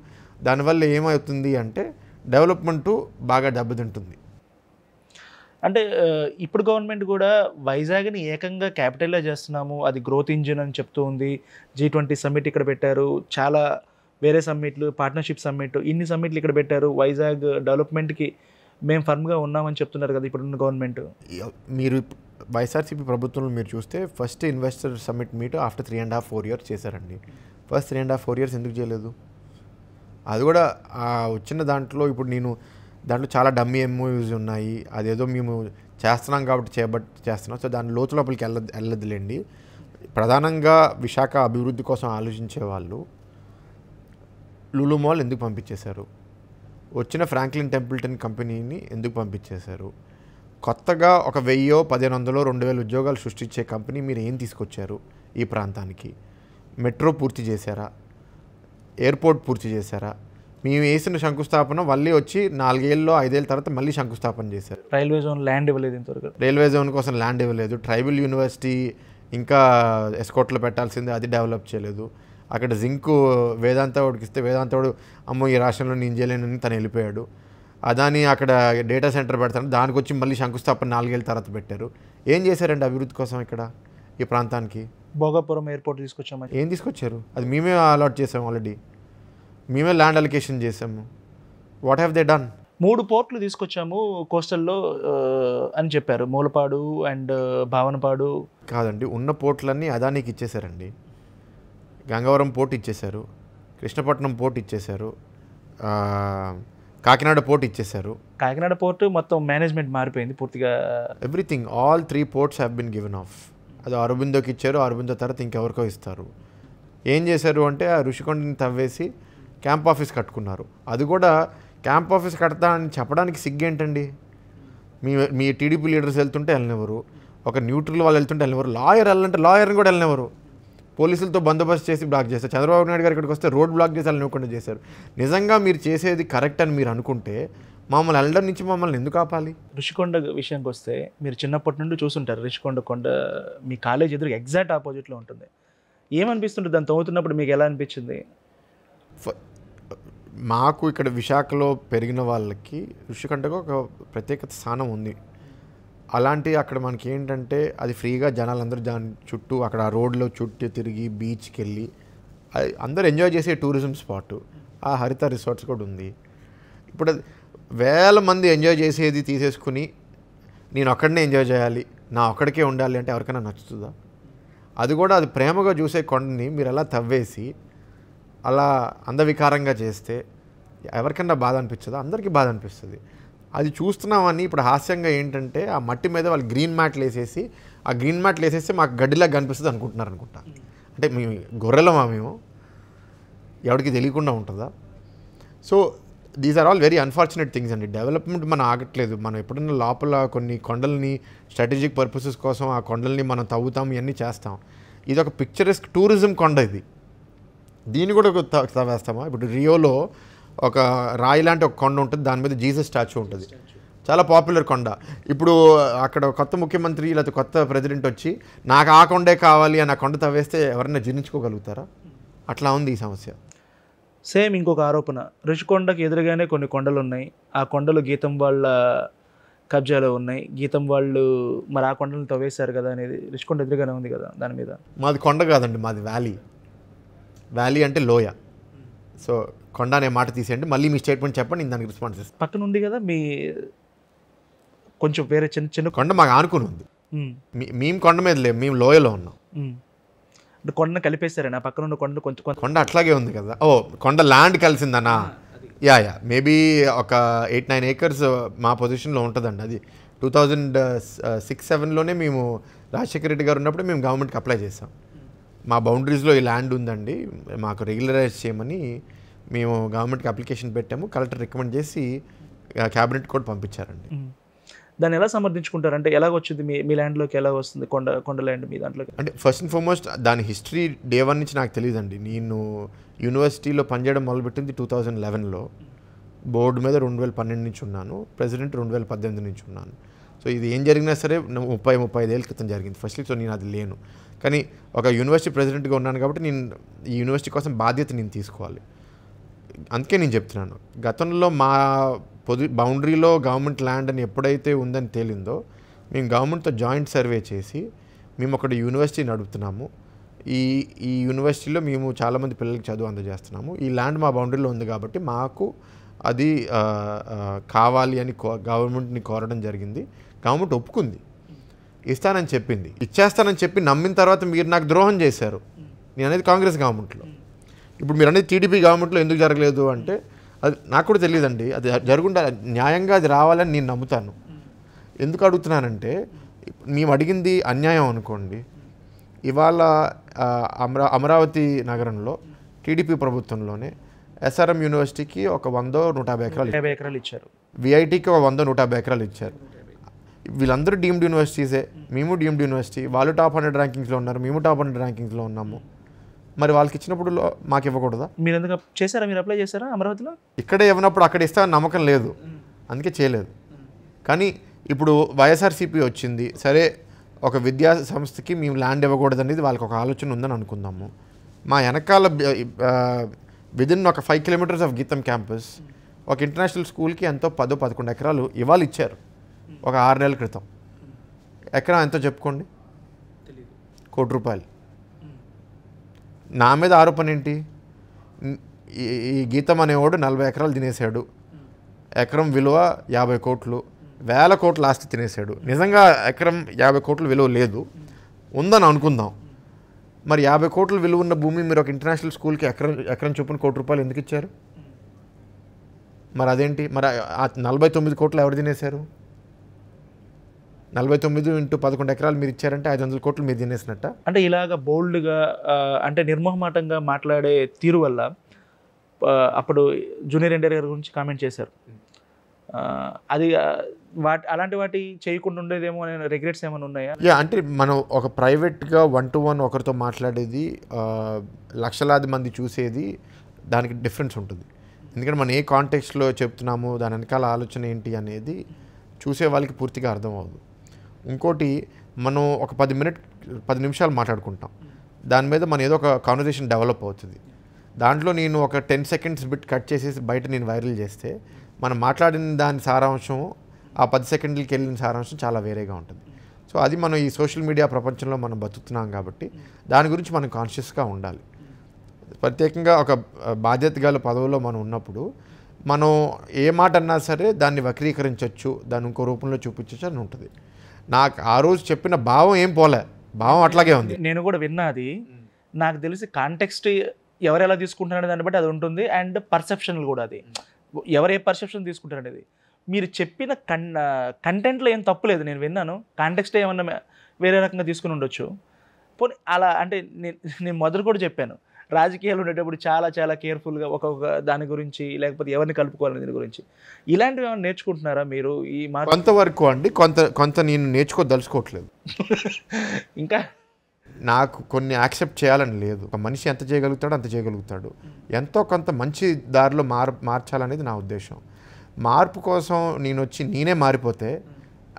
దానివల్ల ఏమవుతుంది అంటే డెవలప్మెంటు బాగా దెబ్బతింటుంది. అంటే ఇప్పుడు గవర్నమెంట్ కూడా వైజాగ్ని ఏకంగా క్యాపిటల్గా చేస్తున్నాము, అది గ్రోత్ ఇంజిన్ అని చెప్తూ ఉంది. G20 సమ్మిట్ ఇక్కడ పెట్టారు, చాలా వేరే సమ్మిట్లు, పార్ట్నర్షిప్ సమ్మిట్, ఇన్ని సమ్మిట్లు ఇక్కడ పెట్టారు. వైజాగ్ డెవలప్మెంట్కి మేము ఫర్మ్గా ఉన్నామని చెప్తున్నారు కదా ఇప్పుడున్న గవర్నమెంట్. మీరు వైఎస్ఆర్సీపీ ప్రభుత్వంలో మీరు చూస్తే first investor summit meet after 3.5-4 years చేశారండి. ఫస్ట్ 3.5-4 years ఎందుకు చేయలేదు? అది కూడా వచ్చిన దాంట్లో ఇప్పుడు నేను దాంట్లో చాలా డమ్మీ ఎంఓయూస్ ఉన్నాయి. అదేదో మేము చేస్తున్నాం కాబట్టి చేస్తున్నాం. సో దాని లోపలికి వెళ్ళదులేండి. ప్రధానంగా విశాఖ అభివృద్ధి కోసం ఆలోచించే వాళ్ళు లులు మాల్ ఎందుకు పంపించేశారు? వచ్చిన ఫ్రాంక్లిన్ టెంపుల్టన్ కంపెనీని ఎందుకు పంపించేశారు? కొత్తగా ఒక 1000, 1500, 2000 ఉద్యోగాలు సృష్టించే కంపెనీ మీరు ఏం తీసుకొచ్చారు ఈ ప్రాంతానికి? మెట్రో పూర్తి చేశారా? ఎయిర్పోర్ట్ పూర్తి చేశారా? మేము వేసిన శంకుస్థాపన మళ్ళీ వచ్చి 4 ఏళ్ళలో 5 ఏళ్ళ తర్వాత మళ్ళీ శంకుస్థాపన చేశారు. రైల్వే జోన్ ల్యాండ్ ఇవ్వలేదు ఇంతవరకు. రైల్వే జోన్ కోసం ల్యాండ్ ఇవ్వలేదు. ట్రైబల్ యూనివర్సిటీ ఇంకా ఎస్కోట్లో పెట్టాల్సింది, అది డెవలప్ చేయలేదు. అక్కడ జింక్ వేదాంతవాడికి ఇస్తే వేదాంతవాడు అమ్మో ఈ రాష్ట్రంలో నేను చేయలేనని తను వెళ్ళిపోయాడు. అదాని అక్కడ డేటా సెంటర్ పెడతాను, దానికి వచ్చి మళ్ళీ శంకుస్థాపన 4 ఏళ్ళ తర్వాత పెట్టారు. ఏం చేశారండి అభివృద్ధి కోసం ఇక్కడ ఈ ప్రాంతానికి? భోగాపురం ఎయిర్పోర్ట్ తీసుకొచ్చాము. ఏం తీసుకొచ్చారు? అది మేమే అలాట్ చేసాము, ఆల్రెడీ మేమే ల్యాండ్ అలికేషన్ చేసాము. What have they done? 3 పోర్ట్లు తీసుకొచ్చాము కోస్టల్లో అని చెప్పారు. మూలపాడు అండ్ భావనపాడు. కాదండి, ఉన్న పోర్ట్లన్నీ అదానికి ఇచ్చేశారండి. గంగవరం పోర్ట్ ఇచ్చేశారు, కృష్ణపట్నం పోర్ట్ ఇచ్చేశారు, కాకినాడ పోర్ట్ ఇచ్చేశారు. కాకినాడ పోర్ట్ మొత్తం మేనేజ్మెంట్ మారిపోయింది పూర్తిగా. Everything, all 3 ports have been given of. అది అరబిందోకి ఇచ్చారు, అరబిందో తర్వాత ఇంకెవరికో ఇస్తారు. ఏం చేశారు అంటే ఆ ఋషికొండని తవ్వేసి క్యాంప్ ఆఫీస్ కట్టుకున్నారు. అది కూడా క్యాంప్ ఆఫీస్ కడతా అని చెప్పడానికి సిగ్గేంటండి? మీ టీడీపీ లీడర్స్ వెళ్తుంటే వెళ్ళనివ్వరు, ఒక న్యూట్రల్ వాళ్ళు వెళ్తుంటే వెళ్ళనివ్వరు, లాయర్ వెళ్ళాలంటే లాయర్ని కూడా వెళ్ళనివ్వరు. పోలీసులతో బందోబస్తు చేసి బ్లాక్ చేస్తారు. చంద్రబాబు నాయుడు గారు ఇక్కడికి వస్తే రోడ్ బ్లాక్ చేసి వెళ్ళనివ్వకుండా చేశారు. నిజంగా మీరు చేసేది కరెక్ట్ అని మీరు అనుకుంటే మమ్మల్ని వెళ్ళడం నుంచి మమ్మల్ని ఎందుకు ఆపాలి? ఋషికొండ విషయానికి వస్తే మీరు చిన్నప్పటి నుండి చూసుంటారు. ఋషికొండ కొండ మీ కాలేజ్ ఎదురు ఎగ్జాక్ట్ ఆపోజిట్లో ఉంటుంది. ఏమనిపిస్తుంటుంది దాన్ని తవ్వుతున్నప్పుడు? మీకు ఎలా అనిపించింది? మాకు ఇక్కడ విశాఖలో పెరిగిన వాళ్ళకి ఋషికొండకు ఒక ప్రత్యేకత స్థానం ఉంది. అలాంటి అక్కడ మనకి ఏంటంటే అది ఫ్రీగా జనాలందరూ దాని చుట్టూ అక్కడ ఆ రోడ్లో చుట్టూ తిరిగి బీచ్కి వెళ్ళి అందరూ ఎంజాయ్ చేసే టూరిజం స్పాట్. ఆ హరిత రిసార్ట్స్ కూడా ఉంది. ఇప్పుడు వేల మంది ఎంజాయ్ చేసేది తీసేసుకుని నేను ఒక్కడనే ఎంజాయ్ చేయాలి, నా ఒక్కడికే ఉండాలి అంటే ఎవరికైనా నచ్చుతుందా? అది కూడా అది ప్రేమగా చూసే కొండని మీరు అలా తవ్వేసి అలా అందవికారంగా చేస్తే ఎవరికన్నా బాధ అనిపించదా? అందరికీ బాధ అనిపిస్తుంది. అది చూస్తున్నామని ఇప్పుడు హాస్యంగా ఏంటంటే ఆ మట్టి మీద వాళ్ళు గ్రీన్ మ్యాట్లు వేసేసి ఆ గ్రీన్ మ్యాట్లు వేసేసి మాకు గడ్డిలా కనిపిస్తుంది అనుకుంటున్నారు అనుకుంటా. అంటే మేము గొర్రెలమా? మేము ఎవరికి తెలియకుండా ఉంటుందా? So these are all very unfortunate things అండి. డెవలప్మెంట్ మనం ఆగట్లేదు. మనం ఎప్పుడన్నా లోపల కొన్ని కొండల్ని స్ట్రాటజిక్ పర్పసెస్ కోసం ఆ కొండల్ని మనం తవ్వుతాం, ఇవన్నీ చేస్తాం. ఇది ఒక పిక్చరస్క్ టూరిజం కొండ. ఇది దీన్ని కూడా తవ్వేస్తామా? ఇప్పుడు రియోలో ఒక రాయి లాంటి ఒక కొండ ఉంటుంది, దాని మీద జీసస్ స్టాచ్యూ ఉంటుంది, చాలా పాపులర్ కొండ. ఇప్పుడు అక్కడ కొత్త ముఖ్యమంత్రి లేకపోతే కొత్త ప్రెసిడెంట్ వచ్చి నాకు ఆ కొండే కావాలి అని ఆ కొండ తవ్వేస్తే ఎవరైనా జీర్ణించుకోగలుగుతారా? అట్లా ఉంది ఈ సమస్య. సేమ్ ఇంకొక ఆరోపణ, ఋషికొండకి ఎదురుగానే కొన్ని కొండలు ఉన్నాయి. ఆ కొండలు గీతం వాళ్ళ కబ్జాలో ఉన్నాయి. గీతం వాళ్ళు మరి ఆ కొండలను తవ్వేశారు కదా అనేది ఋషికొండ ఎదురుగానే ఉంది కదా. దాని మీద మాది కొండ కాదండి, మాది వ్యాలీ. వ్యాలీ అంటే లోయ. సో కొండ అనే మాట తీసేయండి, మళ్ళీ మీ స్టేట్మెంట్ చెప్పండి, నేను దానికి రెస్పాన్స్ చేస్తాను. పక్కన ఉంది కదా మీ కొంచెం వేరే చిన్న చిన్న కొండ మాకు ఆనుకుని ఉంది. మేము కొండ మీద లేము, మేము లోయలో ఉన్నాం. కొండను కలిపేశారని ఆ పక్కన ఉన్న కొండలు కొంచెం కొండ అట్లాగే ఉంది కదా. ఓ కొండ ల్యాండ్ కలిసిందనా? యా మేబీ ఒక 8-9 acres మా పొజిషన్లో ఉంటుందండి. అది 2006-07లోనే మేము రాజశేఖర రెడ్డి గారు ఉన్నప్పుడు మేము గవర్నమెంట్కి అప్లై చేసాం. మా బౌండరీస్లో ఈ ల్యాండ్ ఉందండి, మాకు రెగ్యులరైజ్ చేయమని మేము గవర్నమెంట్కి అప్లికేషన్ పెట్టాము. కలెక్టర్ రికమెండ్ చేసి క్యాబినెట్ కూడా పంపించారండి. దాన్ని ఎలా సమర్థించుకుంటారు? అంటే ఎలాగ వచ్చింది మీ ల్యాండ్లోకి, ఎలా వస్తుంది కొండ ల్యాండ్ మీ దాంట్లోకి? అంటే ఫస్ట్ అండ్ ఫార్మోస్ట్ దాని హిస్టరీ డే 1 నుంచి నాకు తెలియదండి. నేను యూనివర్సిటీలో పనిచేయడం మొదలుపెట్టింది 2011లో. బోర్డు మీద 2012 నుంచి ఉన్నాను, ప్రెసిడెంట్ 2018 నుంచి ఉన్నాను. సో ఇది ఏం జరిగినా సరే 30-35 ఏళ్ళ క్రితం జరిగింది ఫస్ట్లీ. సో నేను అది లేను, కానీ ఒక యూనివర్సిటీ ప్రెసిడెంట్గా ఉన్నాను కాబట్టి నేను ఈ యూనివర్సిటీ కోసం బాధ్యత నేను తీసుకోవాలి. అందుకే నేను చెప్తున్నాను, గతంలో మా బౌండరీలో గవర్నమెంట్ ల్యాండ్ అని ఎప్పుడైతే ఉందని తేలిందో మేము గవర్నమెంట్తో జాయింట్ సర్వే చేసి మేము ఒక యూనివర్సిటీ నడుపుతున్నాము. ఈ యూనివర్సిటీలో మేము చాలామంది పిల్లలకి చదువు అందజేస్తున్నాము. ఈ ల్యాండ్ మా బౌండరీలో ఉంది కాబట్టి మాకు అది కావాలి అని గవర్నమెంట్ని కోరడం జరిగింది. గవర్నమెంట్ ఒప్పుకుంది. ఇస్తానని చెప్పింది, ఇచ్చేస్తానని చెప్పి నమ్మిన తర్వాత మీరు నాకు ద్రోహం చేశారు. నేను అనేది కాంగ్రెస్ గవర్నమెంట్లో. ఇప్పుడు మీరు అనేది టీడీపీ గవర్నమెంట్లో ఎందుకు జరగలేదు అంటే అది నాకు కూడా తెలియదండి. అది జరుగుండా న్యాయంగా అది రావాలని నేను నమ్ముతాను. ఎందుకు అడుగుతున్నానంటే మేము అడిగింది అన్యాయం అనుకోండి. ఇవాళ అమరావతి నగరంలో టీడీపీ ప్రభుత్వంలోనే ఎస్ఆర్ఎం యూనివర్సిటీకి ఒక 100-150 ఎకరాలు ఇచ్చారు, విఐటీకి ఒక 100-150 ఎకరాలు ఇచ్చారు. వీళ్ళందరూ డీమ్డ్ యూనివర్సిటీసే, మేము డీమ్డ్ యూనివర్సిటీ. వాళ్ళు టాప్ 100 ర్యాంకింగ్స్లో ఉన్నారు, మేము టాప్ 100 ర్యాంకింగ్స్లో ఉన్నాము. మరి వాళ్ళకి ఇచ్చినప్పుడు మాకు ఇవ్వకూడదా? మీరు ఎందుకు చేశారా? మీరు అప్లై చేశారా అమరావతిలో? ఇక్కడే ఇవ్వనప్పుడు అక్కడ ఇస్తామని నమ్మకం లేదు, అందుకే చేయలేదు. కానీ ఇప్పుడు వైఎస్ఆర్సీపీ వచ్చింది, సరే ఒక విద్యా సంస్థకి మేము ల్యాండ్ ఇవ్వకూడదు అనేది వాళ్ళకి ఒక ఆలోచన ఉందని అనుకుందాము. మా వెనకాల విదిన్ ఒక 5 kilometers ఆఫ్ గీతం క్యాంపస్ ఒక ఇంటర్నేషనల్ స్కూల్కి ఎంతో 10-11 ఎకరాలు ఇవాళ ఇచ్చారు ఒక 6 నెలల క్రితం. ఎకరా ఎంతో చెప్పుకోండి, ₹1 కోటి. నా మీద ఆరోపణ ఏంటి? ఈ గీతం అనేవాడు 40 ఎకరాలు తినేశాడు, ఎకరం విలువ 50 కోట్లు, వేల కోట్లు ఆస్తి తినేశాడు. నిజంగా ఎకరం 50 కోట్ల విలువ లేదు, ఉందని అనుకుందాం. మరి 50 కోట్ల విలువ ఉన్న భూమి మీరు ఒక ఇంటర్నేషనల్ స్కూల్కి ఎకరం చొప్పున ₹1 ఎందుకు ఇచ్చారు? మరి అదేంటి? మరి ఆ 49 కోట్లు ఎవరు తినేశారు? 49 × 11 ఎకరాలు మీరు ఇచ్చారంటే 500 కోట్లు మీరు తినేసినట్ట. అంటే ఇలాగ బోల్డ్గా అంటే నిర్మోహమాటంగా మాట్లాడే తీరు వల్ల అప్పుడు జూనియర్ ఎన్టీఆర్ గారి గురించి కామెంట్ చేశారు. అది అలాంటి వాటి చేయకుండా ఉండేదేమో అనే రిగ్రెట్స్ ఏమైనా ఉన్నాయా? అంటే మనం ఒక ప్రైవేట్గా 1-to-1 ఒకరితో మాట్లాడేది, లక్షలాది మంది చూసేది, దానికి డిఫరెన్స్ ఉంటుంది. ఎందుకంటే మనం ఏ కాంటెక్స్ట్లో చెప్తున్నాము, దాని వెనకాల ఆలోచన ఏంటి అనేది చూసే వాళ్ళకి పూర్తిగా అర్థం అవ్వదు. ఇంకోటి, మనం ఒక 10 నిమిషాలు మాట్లాడుకుంటాం, దాని మీద మన ఏదో ఒక కాన్వర్సేషన్ డెవలప్ అవుతుంది. దాంట్లో నేను ఒక 10 seconds బిట్ కట్ చేసేసి బయట నేను వైరల్ చేస్తే మనం మాట్లాడిన దాని సారాంశం ఆ 10 సెకండ్లకి వెళ్ళిన సారాంశం చాలా వేరేగా ఉంటుంది. సో అది మనం ఈ సోషల్ మీడియా ప్రపంచంలో మనం బతుకుతున్నాం కాబట్టి దాని గురించి మనం కాన్షియస్గా ఉండాలి. ప్రత్యేకంగా ఒక బాధ్యత గల పదవిలో మనం ఉన్నప్పుడు మనం ఏ మాట అన్నా సరే దాన్ని వక్రీకరించవచ్చు, దాన్ని ఇంకో రూపంలో చూపించవచ్చు అని ఉంటుంది. నాకు ఆ రోజు చెప్పిన భావం ఏం పోలే, భావం అట్లాగే ఉంది. నేను కూడా విన్నా. అది నాకు తెలిసి కాంటెక్స్ట్ ఎవరు ఎలా తీసుకుంటారనే దాన్ని బట్టి అది ఉంటుంది, అండ్ పర్సెప్షన్ కూడా. అది ఎవరు ఏ పర్సెప్షన్ తీసుకుంటారనేది మీరు చెప్పిన కంటెంట్లో ఏం తప్పులేదు, నేను విన్నాను. కాంటెక్స్ట్ ఏమన్నా వేరే రకంగా తీసుకుని ఉండొచ్చు. పోనీ అలా అంటే నేను మొదలు కూడా చెప్పాను, రాజకీయాలు ఉండేటప్పుడు చాలా చాలా కేర్ఫుల్గా ఒక్కొక్క దాని గురించి, లేకపోతే ఎవరిని కలుపుకోవాలని దీని గురించి. ఇలాంటివి ఏమైనా నేర్చుకుంటున్నారా మీరు? ఈ కొంతవరకు అండి, కొంత నేను నేర్చుకోదలుచుకోవట్లేదు. ఇంకా నాకు కొన్ని యాక్సెప్ట్ చేయాలని లేదు. ఒక మనిషి ఎంత చేయగలుగుతాడో అంత చేయగలుగుతాడు. ఎంతో కొంత మంచి దారిలో మార్చాలనేది నా ఉద్దేశం. మార్పు కోసం నేను వచ్చి నేనే మారిపోతే,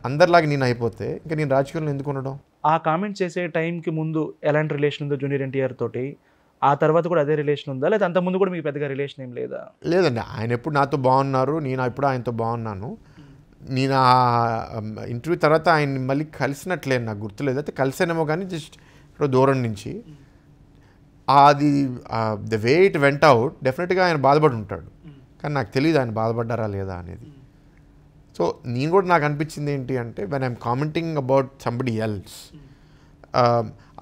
అందరిలాగా నేను అయిపోతే ఇంకా నేను రాజకీయంలో ఎందుకు ఉండడం? ఆ కామెంట్ చేసే టైంకి ముందు ఎలాంటి రిలేషన్ ఉందో జూనియర్ ఎన్టీఆర్ తోటి, ఆ తర్వాత కూడా అదే రిలేషన్ ఉందా, లేదా అంతకుముందు కూడా మీకు పెద్దగా రిలేషన్ ఏం లేదా? లేదండి, ఆయన ఎప్పుడు నాతో బాగున్నారు, నేను ఎప్పుడు ఆయనతో బాగున్నాను. నేను ఆ ఇంటర్వ్యూ తర్వాత ఆయన మళ్ళీ కలిసినట్లేదు, నాకు గుర్తులేదు. అయితే కలిసానేమో కానీ జస్ట్ ఇప్పుడు దూరం నుంచి. అది the way it went out, డెఫినెట్గా ఆయన బాధపడి ఉంటాడు. కానీ నాకు తెలియదు ఆయన బాధపడ్డారా లేదా అనేది. సో నేను కూడా నాకు అనిపించింది ఏంటి అంటే, when I'm commenting about somebody else,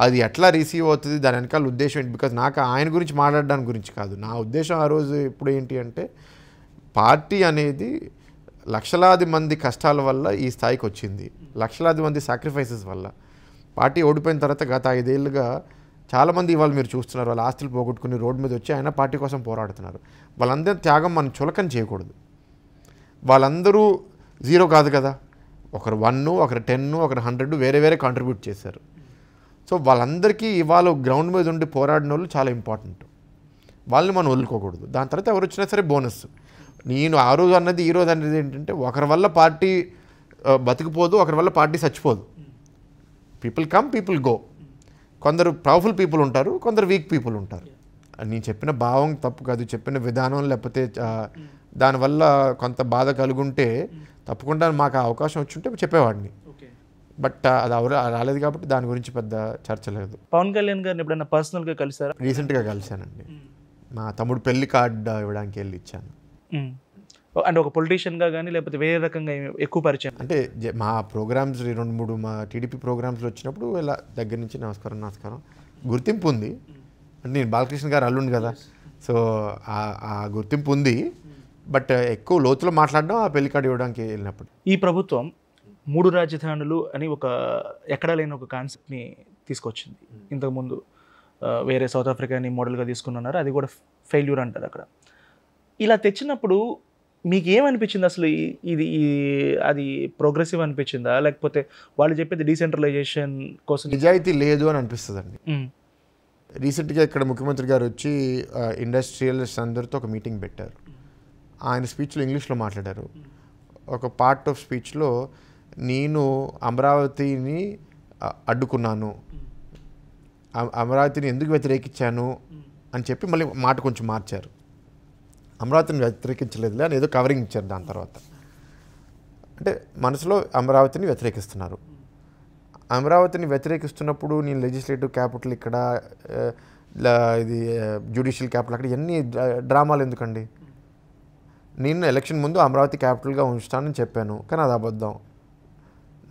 అది ఎట్లా రిసీవ్ అవుతుంది, దాని వెనకాల ఉద్దేశం ఏంటి? బికాజ్ నాకు ఆయన గురించి మాట్లాడడానికి గురించి కాదు. నా ఉద్దేశం ఆ రోజు ఇప్పుడు ఏంటి అంటే, పార్టీ అనేది లక్షలాది మంది కష్టాల వల్ల ఈ స్థాయికి వచ్చింది, లక్షలాది మంది సాక్రిఫైసెస్ వల్ల. పార్టీ ఓడిపోయిన తర్వాత గత 5 ఏళ్ళుగా చాలామంది ఇవాళ మీరు చూస్తున్నారు, వాళ్ళ ఆస్తులు పోగొట్టుకుని రోడ్డు మీద వచ్చి ఆయన పార్టీ కోసం పోరాడుతున్నారు. వాళ్ళందరి త్యాగం మనం చులకన చేయకూడదు. వాళ్ళందరూ జీరో కాదు కదా, ఒకరు 1, ఒకరు 10, ఒకరు 100 వేరే వేరే కాంట్రిబ్యూట్ చేశారు. సో వాళ్ళందరికీ ఇవాళ గ్రౌండ్ మీద ఉండి పోరాడిన వాళ్ళు చాలా ఇంపార్టెంట్. వాళ్ళని మనం వదులుకోకూడదు. దాని తర్వాత ఎవరు వచ్చినా సరే బోనస్. నేను ఆ రోజు అన్నది ఈ రోజు అనేది ఏంటంటే, ఒకరి వల్ల పార్టీ బతికిపోదు, ఒకరి వల్ల పార్టీ చచ్చిపోదు. People come, people go. కొందరు పవర్ఫుల్ పీపుల్ ఉంటారు, కొందరు వీక్ పీపుల్ ఉంటారు. నేను చెప్పిన భావం తప్పు కాదు, చెప్పిన విధానం లేకపోతే దానివల్ల కొంత బాధ కలుగుంటే తప్పకుండా మాకు అవకాశం వచ్చుంటే చెప్పేవాడిని. బట్ అది రాలేదు కాబట్టి దాని గురించి పెద్ద చర్చ లేదు. పవన్ కళ్యాణ్ గారిని ఎప్పుడైనా పర్సనల్గా కలిసారా? రీసెంట్గా కలిశానండి. మా తమ్ముడు పెళ్లి కార్డు ఇవ్వడానికి వెళ్ళి ఇచ్చాను. అంటే ఒక పొలిటీషియన్గా కానీ లేకపోతే వేరే రకంగా ఎక్కువ పరిచయం? అంటే మా ప్రోగ్రామ్స్ 2-3 మా టీడీపీ ప్రోగ్రామ్స్లో వచ్చినప్పుడు ఇలా దగ్గర నుంచి నమస్కారం గుర్తింపు ఉంది. అంటే నేను బాలకృష్ణ గారు అల్లుండి కదా, సో ఆ గుర్తింపు ఉంది. బట్ ఎక్కువ లోతులో మాట్లాడడం ఆ పెళ్లి కార్డు ఇవ్వడానికి వెళ్ళినప్పుడు. ఈ ప్రభుత్వం 3 రాజధానులు అని ఒక ఎక్కడా లేని ఒక కాన్సెప్ట్ని తీసుకొచ్చింది. ఇంతకుముందు వేరే సౌత్ ఆఫ్రికాని మోడల్గా తీసుకున్నారు, అది కూడా ఫెయిల్యూర్ అంటారు అక్కడ. ఇలా తెచ్చినప్పుడు మీకు ఏమనిపించింది అసలు? అది ప్రోగ్రెసివ్ అనిపించిందా, లేకపోతే వాళ్ళు చెప్పేది డీసెంట్రలైజేషన్ కోసం నిజాయితీ లేదు అని అనిపిస్తుందండి. రీసెంట్గా ఇక్కడ ముఖ్యమంత్రి గారు వచ్చి ఇండస్ట్రియలిస్ట్ అందరితో ఒక మీటింగ్ పెట్టారు. ఆయన స్పీచ్లో ఇంగ్లీష్లో మాట్లాడారు. ఒక పార్ట్ ఆఫ్ స్పీచ్లో నేను అమరావతిని అడ్డుకున్నాను, అమరావతిని ఎందుకు వ్యతిరేకించాను అని చెప్పి మళ్ళీ మాట కొంచెం మార్చారు. అమరావతిని వ్యతిరేకించలేదులే అని ఏదో కవరింగ్ ఇచ్చారు. దాని తర్వాత అంటే మనసులో అమరావతిని వ్యతిరేకిస్తున్నారు. అమరావతిని వ్యతిరేకిస్తున్నప్పుడు నేను లెజిస్లేటివ్ క్యాపిటల్ ఇక్కడ, ఇది జ్యుడిషియల్ క్యాపిటల్ అక్కడ, ఎన్ని డ్రామాలు ఎందుకండి? నేను ఎలక్షన్ ముందు అమరావతి క్యాపిటల్గా ఉంచుతానని చెప్పాను, కానీ అది అబద్ధం.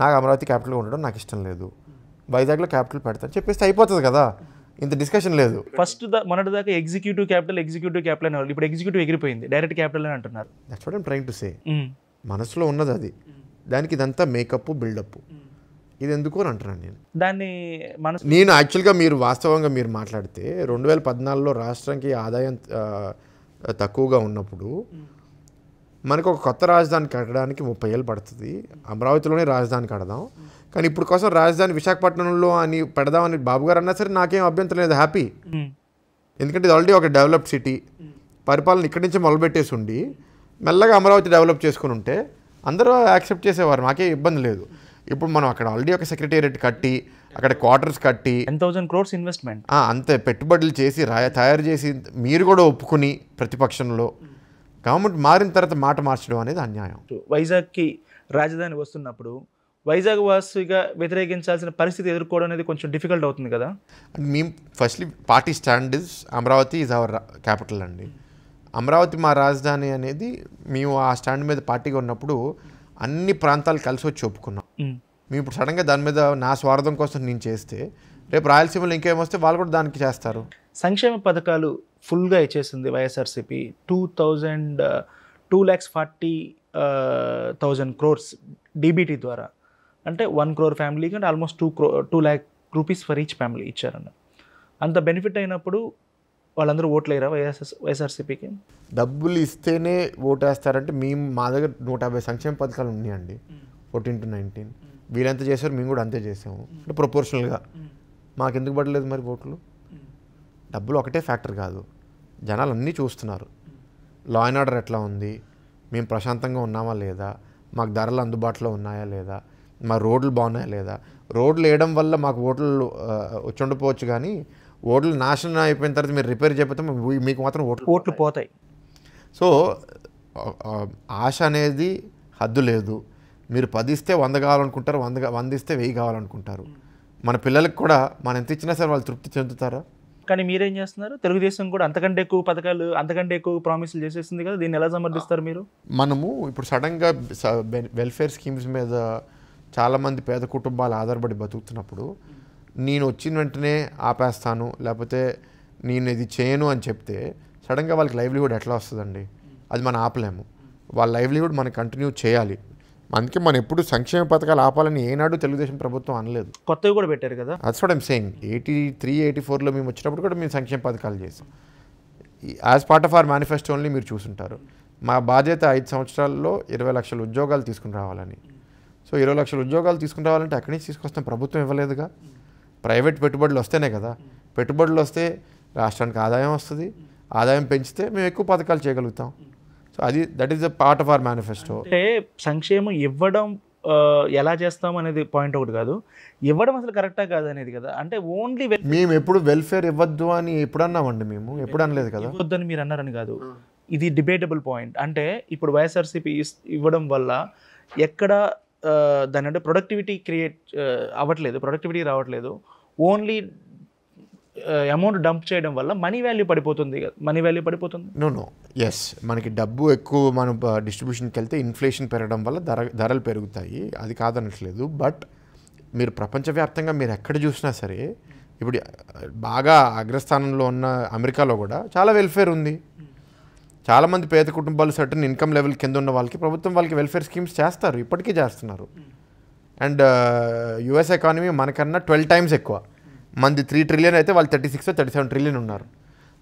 నాకు అమరావతి క్యాపిటల్గా ఉండడం నాకు ఇష్టం లేదు, వైజాగ్లో క్యాపిటల్ పెడతాను చెప్పేస్తే అయిపోతుంది కదా, ఇంత డిస్కషన్ లేదు. ఫస్ట్ మొన్నటి దాకా ఎగ్జిక్యూటివ్ క్యాపిటల్ అనేవాళ్ళు, ఇప్పుడు ఎగ్జిక్యూటివ్ ఎగిరిపోయింది, డైరెక్ట్ క్యాపిటల్ అని అంటున్నారు. That's what I'm trying to say. మనసులో ఉన్నది అది, దానికి ఇదంతా మేకప్ బిల్డప్, ఇది ఎందుకు అని అంటున్నాను నేను. దాన్ని నేను యాక్చువల్గా మీరు వాస్తవంగా మీరు మాట్లాడితే 2014లో రాష్ట్రానికి ఆదాయం తక్కువగా ఉన్నప్పుడు మనకు ఒక కొత్త రాజధాని కట్టడానికి 30 ఏళ్ళు పడుతుంది, అమరావతిలోనే రాజధాని కడదాం, కానీ ఇప్పుడు కోసం రాజధాని విశాఖపట్నంలో అని పెడదామని బాబు గారు అన్నా సరే నాకేం అభ్యంతరం లేదు, హ్యాపీ. ఎందుకంటే ఇది ఆల్రెడీ ఒక డెవలప్డ్ సిటీ, పరిపాలన ఇక్కడి నుంచే మొదలుపెట్టేసి ఉండి మెల్లగా అమరావతి డెవలప్ చేసుకుని ఉంటే అందరూ యాక్సెప్ట్ చేసేవారు, మాకే ఇబ్బంది లేదు. ఇప్పుడు మనం అక్కడ ఆల్రెడీ ఒక సెక్రటేరియట్ కట్టి అక్కడ క్వార్టర్స్ కట్టి 10,000 crores ఇన్వెస్ట్మెంట్ అంతే పెట్టుబడులు చేసి తయారు చేసి మీరు కూడా ఒప్పుకుని ప్రతిపక్షంలో గవర్నమెంట్ మారిన తర్వాత మాట మార్చడం అనేది అన్యాయం. వైజాగ్కి రాజధాని వస్తున్నప్పుడు వైజాగ్ వాసిగా వ్యతిరేకించాల్సిన పరిస్థితి ఎదుర్కోవడం అనేది కొంచెం డిఫికల్ట్ అవుతుంది కదా. మేము firstly party stand is Amaravati is our capital అండి. అమరావతి మా రాజధాని అనేది మేము ఆ స్టాండ్ మీద పార్టీగా ఉన్నప్పుడు అన్ని ప్రాంతాలు కలిసి వచ్చి ఒప్పుకున్నాం. మేము ఇప్పుడు సడన్గా దాని మీద నా స్వార్థం కోసం నేను చేస్తే రేపు రాయలసీమలో ఇంకేమొస్తే వాళ్ళు కూడా దానికి చేస్తారు. సంక్షేమ పథకాలు ఫుల్గా ఇచ్చేసింది వైఎస్ఆర్సీపీ. 2,40,000 crores డీబీటీ ద్వారా, అంటే 1 crore ఫ్యామిలీకి అంటే almost 2 lakh rupees for each family ఇచ్చారన్న. అంత బెనిఫిట్ అయినప్పుడు వాళ్ళందరూ ఓట్లు వేయరా వైఎస్ఆర్సీపీకి? డబ్బులు ఇస్తేనే ఓటేస్తారంటే మా దగ్గర 150 సంక్షేమ పథకాలు ఉన్నాయండి, 14 to 19. వీళ్ళంత చేశారు, మేము కూడా అంతే చేసాము, అంటే ప్రొపోర్షనల్గా. మాకెందుకు పడలేదు మరి ఓట్లు? డబ్బులు ఒకటే ఫ్యాక్టర్ కాదు, జనాలు అన్నీ చూస్తున్నారు. లా అండ్ ఆర్డర్ ఎట్లా ఉంది, మేము ప్రశాంతంగా ఉన్నామా లేదా, మాకు ధరలు అందుబాటులో ఉన్నాయా లేదా, మా రోడ్లు బాగున్నాయా లేదా. రోడ్లు వేయడం వల్ల మాకు ఓట్లు వచ్చి ఉండకపోవచ్చు, కానీ ఓట్లు నాశనం అయిపోయిన తర్వాత మీరు రిపేర్ చేయకపోతే మీకు మాత్రం ఓట్లు పోతాయి. సో ఆశ అనేది హద్దు లేదు. మీరు 10 ఇస్తే 100 కావాలనుకుంటారు, 100 ఇస్తే 1000 కావాలనుకుంటారు. మన పిల్లలకు కూడా మనం ఎంత ఇచ్చినా సరే వాళ్ళు తృప్తి చెందుతారా? కానీ మీరేం చేస్తున్నారు? తెలుగుదేశం కూడా అంతకంటే ఎక్కువ పథకాలు, అంతకంటే ఎక్కువ ప్రామిసులు చేసేసింది కదా, దీన్ని ఎలా సమర్థిస్తారు మీరు? మనము ఇప్పుడు సడన్గా వెల్ఫేర్ స్కీమ్స్ మీద చాలామంది పేద కుటుంబాలు ఆధారపడి బతుకుతున్నప్పుడు నేను వచ్చిన వెంటనే ఆపేస్తాను, లేకపోతే నేను ఇది చేయను అని చెప్తే సడన్గా వాళ్ళకి లైవ్లీహుడ్ ఎట్లా వస్తుందండి? అది మనం ఆపలేము. వాళ్ళ లైవ్లీహుడ్ మనం కంటిన్యూ చేయాలి. అందుకే మనం ఎప్పుడు సంక్షేమ పథకాలు ఆపాలని ఏనాడు తెలుగుదేశం ప్రభుత్వం అనలేదు. కొత్తవి కూడా పెట్టారు కదా. That's what I'm saying. 83-84లో మేము వచ్చినప్పుడు కూడా మేము సంక్షేమ పథకాలు చేసాం. As part of our manifesto only మీరు చూసుంటారు. మా బాధ్యత 5 సంవత్సరాల్లో 20 లక్షల ఉద్యోగాలు తీసుకుని రావాలని. సో 20 లక్షల ఉద్యోగాలు తీసుకుని రావాలంటే ఎక్కడి నుంచి తీసుకొస్తాం? ప్రభుత్వం ఇవ్వలేదుగా. ప్రైవేట్ పెట్టుబడులు వస్తేనే కదా. పెట్టుబడులు వస్తే రాష్ట్రానికి ఆదాయం వస్తుంది, ఆదాయం పెంచితే మేము ఎక్కువ పథకాలు చేయగలుగుతాం. So that is the part of our manifesto. అంటే సంక్షేమం ఇవ్వడం ఎలా చేస్తాం అనేది పాయింట్ ఒకటి కాదు, ఇవ్వడం అసలు కరెక్టా కాదు అనేది కదా. అంటే ఓన్లీ మేము ఎప్పుడు వెల్ఫేర్ ఇవ్వద్దు అని ఎప్పుడు అన్నామండి? మేము ఎప్పుడు అనలేదు కదా. ఇవ్వద్దని మీరు అన్నారని కాదు, ఇది డిబేటబుల్ పాయింట్. అంటే ఇప్పుడు వైఎస్ఆర్సీపీ ఇవ్వడం వల్ల ఎక్కడ దాని అంటే ప్రొడక్టివిటీ క్రియేట్ అవ్వట్లేదు, ప్రొడక్టివిటీ రావట్లేదు. ఓన్లీ అమౌంట్ డంప్ చేయడం వల్ల మనీ వాల్యూ పడిపోతుంది కదా, మనీ వాల్యూ పడిపోతుంది. నో ఎస్, మనకి డబ్బు ఎక్కువ మనం డిస్ట్రిబ్యూషన్కి వెళ్తే ఇన్ఫ్లేషన్ పెరగడం వల్ల ధరలు పెరుగుతాయి, అది కాదనట్లేదు. బట్ మీరు ప్రపంచవ్యాప్తంగా మీరు ఎక్కడ చూసినా సరే, ఇప్పుడు బాగా అగ్రస్థానంలో ఉన్న అమెరికాలో కూడా చాలా వెల్ఫేర్ ఉంది. చాలామంది పేద కుటుంబాలు సర్టన్ ఇన్కమ్ లెవెల్ కింద ఉన్న వాళ్ళకి ప్రభుత్వం వాళ్ళకి వెల్ఫేర్ స్కీమ్స్ చేస్తారు, ఇప్పటికీ చేస్తున్నారు. అండ్ యుఎస్ ఎకానమీ మనకన్నా 12 times ఎక్కువ, మనది 3 trillion అయితే వాళ్ళు 36 or 37 trillion ఉన్నారు.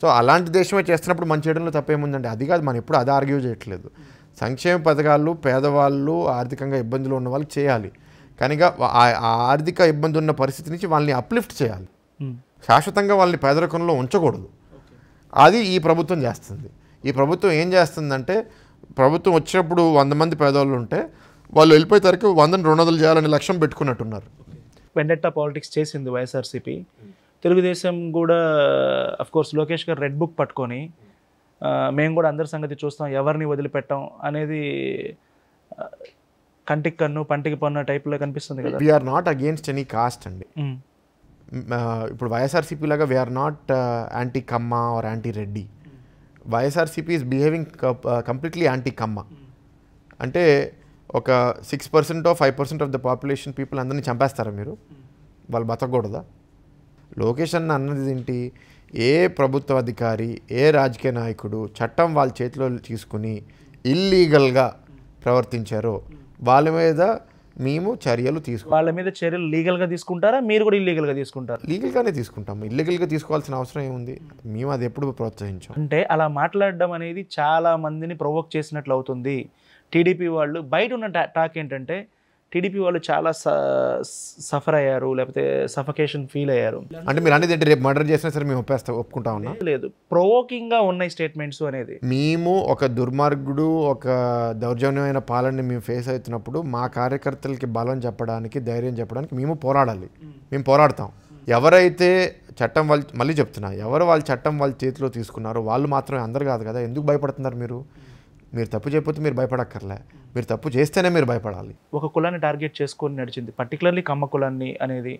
సో అలాంటి దేశమే చేస్తున్నప్పుడు మన చేయడంలో తప్పేముందండి? అది కాదు, మనం ఎప్పుడు అది ఆర్గ్యూ చేయట్లేదు. సంక్షేమ పథకాలు పేదవాళ్ళు ఆర్థికంగా ఇబ్బందులు ఉన్న వాళ్ళకి చేయాలి, కానీ ఆ ఆర్థిక ఇబ్బంది ఉన్న పరిస్థితి నుంచి వాళ్ళని అప్లిఫ్ట్ చేయాలి, శాశ్వతంగా వాళ్ళని పేదరికంలో ఉంచకూడదు. అది ఈ ప్రభుత్వం చేస్తుంది. ఈ ప్రభుత్వం ఏం చేస్తుందంటే, ప్రభుత్వం వచ్చినప్పుడు 100 మంది పేదవాళ్ళు ఉంటే వాళ్ళు వెళ్ళిపోయేసరికి 100ని 200 చేయాలని లక్ష్యం పెట్టుకున్నట్టున్నారు. వెండెట్టా పాలిటిక్స్ చేసింది వైఎస్ఆర్సీపీ. తెలుగుదేశం కూడా కోర్స్ లోకేష్ గారు రెడ్ బుక్ పట్టుకొని మేము కూడా అందరి సంగతి చూస్తాం, ఎవరిని వదిలిపెట్టాం అనేది కంటికి కన్ను పంటికి పన్ను టైప్లో కనిపిస్తుంది కదా. We're not against any caste అండి. ఇప్పుడు వైఎస్ఆర్సీపీ లాగా we're not anti Kamma or anti Reddy. YSRCP is behaving completely anti Kamma. అంటే ఒక 6% or 5% of the population people అందరినీ చంపేస్తారా మీరు? వాళ్ళు బతకూడదా? లోకేష్ అన్న అన్నది ఏంటి? ఏ ప్రభుత్వ అధికారి, ఏ రాజకీయ నాయకుడు చట్టం వాళ్ళ చేతిలో తీసుకుని ఇల్లీగల్గా ప్రవర్తించారో వాళ్ళ మీద మేము చర్యలు వాళ్ళ మీద చర్యలు లీగల్గా తీసుకుంటారా? మీరు కూడా ఇల్లీగల్గా తీసుకుంటారా? లీగల్గానే తీసుకుంటాం. ఇల్లీగల్గా తీసుకోవాల్సిన అవసరం ఏముంది? మేము అది ఎప్పుడు ప్రోత్సహించాం. అంటే అలా మాట్లాడడం అనేది చాలా మందిని ప్రొవోక్ చేసినట్లు అవుతుంది. టీడీపీ వాళ్ళు బయట ఉన్న టాక్ ఏంటంటే టీడీపీ వాళ్ళు చాలా సఫర్ అయ్యారు, లేకపోతే సఫకేషన్ ఫీల్ అయ్యారు. అంటే మీరు అనేది ఏంటి? రేపు మర్డర్ చేసినా సరే మేము ఒప్పుకుంటా ఉన్నా? లేదు, ప్రొవోకింగ్గా ఉన్నాయి స్టేట్మెంట్స్ అనేది. మేము ఒక దుర్మార్గుడు, ఒక దౌర్జన్యమైన పాలనని మేము ఫేస్ అవుతున్నప్పుడు మా కార్యకర్తలకి బలం చెప్పడానికి, ధైర్యం చెప్పడానికి మేము పోరాడాలి. మేము పోరాడతాం. ఎవరైతే చట్టం వాళ్ళు, మళ్ళీ చెప్తున్నా, ఎవరు వాళ్ళు చట్టం వాళ్ళ చేతిలో తీసుకున్నారో వాళ్ళు మాత్రమే, అందరు కాదు కదా. ఎందుకు భయపడుతున్నారు మీరు? మీరు తప్పు చేయకపోతే మీరు భయపడక్కర్లే, మీరు తప్పు చేస్తేనే మీరు భయపడాలి. ఒక కులాన్ని టార్గెట్ చేసుకొని నడిచింది, పర్టికులర్లీ కమ్మ కులాన్ని అనేది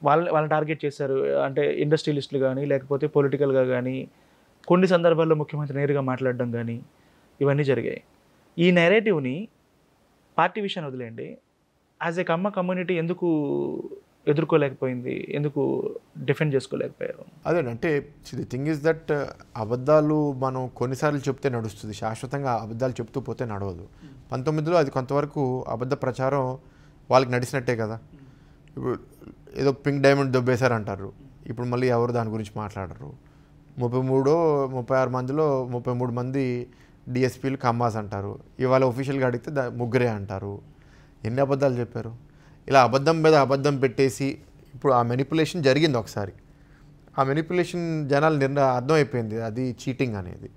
వాళ్ళని టార్గెట్ చేశారు. అంటే ఇండస్ట్రియలిస్టులు కానీ, లేకపోతే పొలిటికల్గా కానీ, కొన్ని సందర్భాల్లో ముఖ్యమంత్రి నేరుగా మాట్లాడడం కానీ ఇవన్నీ జరిగాయి. ఈ నెరేటివ్ని పార్టీ విషయాన్ని వదిలేయండి, యాజ్ ఏ కమ్మ కమ్యూనిటీ ఎందుకు ఎదుర్కోలేకపోయింది? ఎందుకు డిఫెండ్ చేసుకోలేకపోయారు? అదేనంటే ది థింగ్ ఈజ్ దట్ అబద్ధాలు మనం కొన్నిసార్లు చెప్తే నడుస్తుంది, శాశ్వతంగా అబద్ధాలు చెప్తూ పోతే నడవదు. 19లో అది కొంతవరకు అబద్ధ ప్రచారం వాళ్ళకి నడిచినట్టే కదా. ఇప్పుడు ఏదో పింక్ డైమండ్ దొబ్బేశారంటారు, ఇప్పుడు మళ్ళీ ఎవరు దాని గురించి మాట్లాడరు. 36 మందిలో 33 మంది డిఎస్పీలు కమ్మాస్ అంటారు, ఇవాళ ఒఫీషియల్గా అడిగితే 3 అంటారు. ఎన్ని అబద్ధాలు చెప్పారు? ఇలా అబద్ధం మీద అబద్ధం పెట్టేసి ఇప్పుడు ఆ మెనిపులేషన్ జరిగింది ఒకసారి. ఆ మెనిపులేషన్ జనాలు అర్థమైపోయింది అది చీటింగ్ అనేది.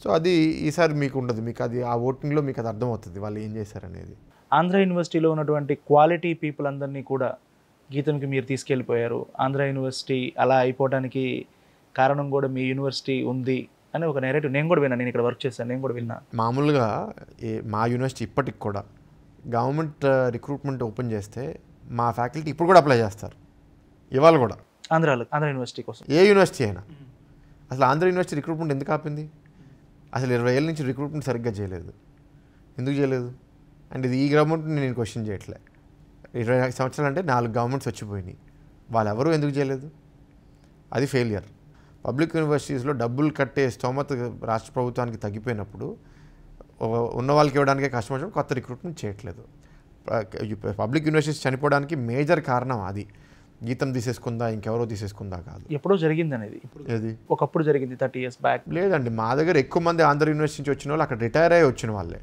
సో అది ఈసారి మీకు ఉండదు, మీకు అది ఆ ఓటింగ్లో మీకు అది అర్థమవుతుంది వాళ్ళు ఏం చేశారనేది. ఆంధ్ర యూనివర్సిటీలో ఉన్నటువంటి క్వాలిటీ పీపుల్ అందరినీ కూడా గీతంకి మీరు తీసుకెళ్ళిపోయారు. ఆంధ్ర యూనివర్సిటీ అలా అయిపోవడానికి కారణం కూడా మీ యూనివర్సిటీ ఉంది అని ఒక నెరేటివ్ నేను కూడా విన్నాను. నేను ఇక్కడ వర్క్ చేశాను, నేను కూడా విన్నా. మామూలుగా మా యూనివర్సిటీ ఇప్పటికి కూడా గవర్నమెంట్ రిక్రూట్మెంట్ ఓపెన్ చేస్తే మా ఫ్యాకల్టీ ఇప్పుడు కూడా అప్లై చేస్తారు, ఇవాళ కూడా. ఆంధ్ర యూనివర్సిటీ కోసం ఏ యూనివర్సిటీ అయినా. అసలు ఆంధ్ర యూనివర్సిటీ రిక్రూట్మెంట్ ఎందుకు ఆపింది? అసలు 20 ఏళ్ళ నుంచి రిక్రూట్మెంట్ సరిగ్గా చేయలేదు. ఎందుకు చేయలేదు? అండ్ ఇది ఈ గవర్నమెంట్ని నేను క్వశ్చన్ చేయట్లే. 20 సంవత్సరాలు అంటే 4 గవర్నమెంట్స్ వచ్చిపోయినాయి, వాళ్ళెవరూ ఎందుకు చేయలేదు? అది ఫెయిలియర్. పబ్లిక్ యూనివర్సిటీస్లో డబ్బులు కట్టే స్తోమత రాష్ట్ర ప్రభుత్వానికి తగ్గిపోయినప్పుడు ఉన్న వాళ్ళకి ఇవ్వడానికే కష్టం వచ్చినప్పుడు కొత్త రిక్రూట్మెంట్ చేయట్లేదు. పబ్లిక్ యూనివర్సిటీస్ చనిపోవడానికి మేజర్ కారణం అది. గీతం తీసేసుకుందా, ఇంకెవరో తీసేసుకుందా కాదు, ఎప్పుడో జరిగింది అనేది. ఏది ఒకప్పుడు జరిగింది 30 years బ్యాక్. లేదండి, మా దగ్గర ఎక్కువ మంది ఆంధ్ర యూనివర్సిటీ నుంచి వచ్చిన వాళ్ళు అక్కడ రిటైర్ అయ్యి వచ్చిన వాళ్ళే.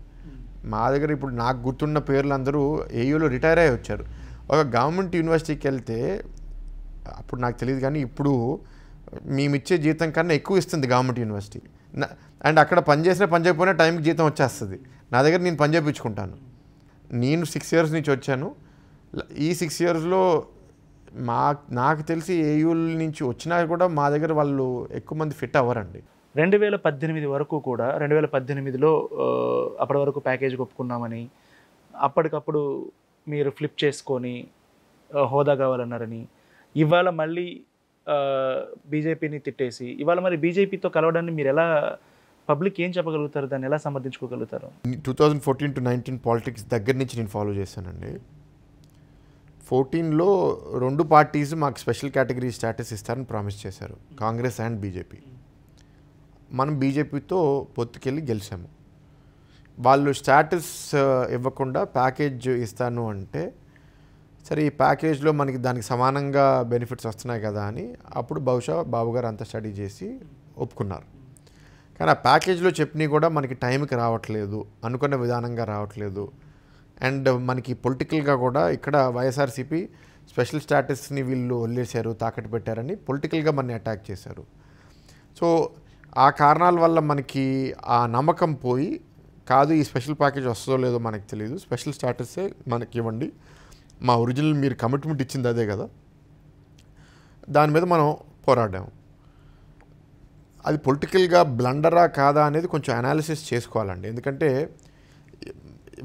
మా దగ్గర ఇప్పుడు నాకు గుర్తున్న పేర్లు అందరూ ఏయూలో రిటైర్ అయ్యి వచ్చారు. ఒక గవర్నమెంట్ యూనివర్సిటీకి వెళ్తే అప్పుడు నాకు తెలియదు, కానీ ఇప్పుడు మేమిచ్చే జీతం కన్నా ఎక్కువ ఇస్తుంది గవర్నమెంట్ యూనివర్సిటీ. అండ్ అక్కడ పని చేసినా పని చేయకపోయినా టైంకి జీతం వచ్చేస్తుంది. నా దగ్గర నేను పని చేయించుకుంటాను. నేను 6 years నుంచి వచ్చాను. ఈ 6 yearsలో నాకు తెలిసి ఏయూల నుంచి వచ్చినా కూడా మా దగ్గర వాళ్ళు ఎక్కువ మంది ఫిట్ అవ్వరండి. 2018 వరకు కూడా 2018లో అప్పటి వరకు ప్యాకేజ్ ఒప్పుకున్నామని, అప్పటికప్పుడు మీరు ఫ్లిప్ చేసుకొని హోదా కావాలన్నారని, ఇవాళ మళ్ళీ బీజేపీని తిట్టేసి ఇవాళ మరి బీజేపీతో కలవడాన్ని మీరు ఎలా పబ్లిక్ ఏం చెప్పగలుగుతారు, దాన్ని ఎలా సమర్థించుకోగలుగుతారు? 2014-19 పాలిటిక్స్ దగ్గర నుంచి నేను ఫాలో చేశానండి. 14లో 2 పార్టీస్ మాకు స్పెషల్ కేటగిరీ స్టేటస్ ఇస్తారని ప్రామిస్ చేశారు, కాంగ్రెస్ అండ్ బీజేపీ. మనం బీజేపీతో పొత్తుకెళ్ళి గెలిచాము. వాళ్ళు స్టేటస్ ఇవ్వకుండా ప్యాకేజ్ ఇస్తాను అంటే సరే ఈ ప్యాకేజ్లో మనకి దానికి సమానంగా బెనిఫిట్స్ వస్తున్నాయి కదా అని అప్పుడు బహుశా బాబు గారు అంతా స్టడీ చేసి ఒప్పుకున్నారు. కానీ ఆ ప్యాకేజ్లో చెప్పినవి కూడా మనకి టైంకి రావట్లేదు, అనుకున్న విధానంగా రావట్లేదు. అండ్ మనకి పొలిటికల్గా కూడా ఇక్కడ వైఎస్ఆర్సీపీ స్పెషల్ స్టేటస్ని వీళ్ళు వదిలేశారు, తాకట్టు పెట్టారని పొలిటికల్గా మనని అటాక్ చేశారు. సో ఆ కారణాల వల్ల మనకి ఆ నమ్మకం పోయి కాదు ఈ స్పెషల్ ప్యాకేజ్ వస్తుందో లేదో మనకు తెలియదు, స్పెషల్ స్టేటసే మనకి ఇవ్వండి, మా ఒరిజినల్ మీరు కమిట్మెంట్ ఇచ్చింది అదే కదా, దాని మీద మనం పోరాడాము. అది పొలిటికల్గా బ్లండరా కాదా అనేది కొంచెం అనాలిసిస్ చేసుకోవాలండి. ఎందుకంటే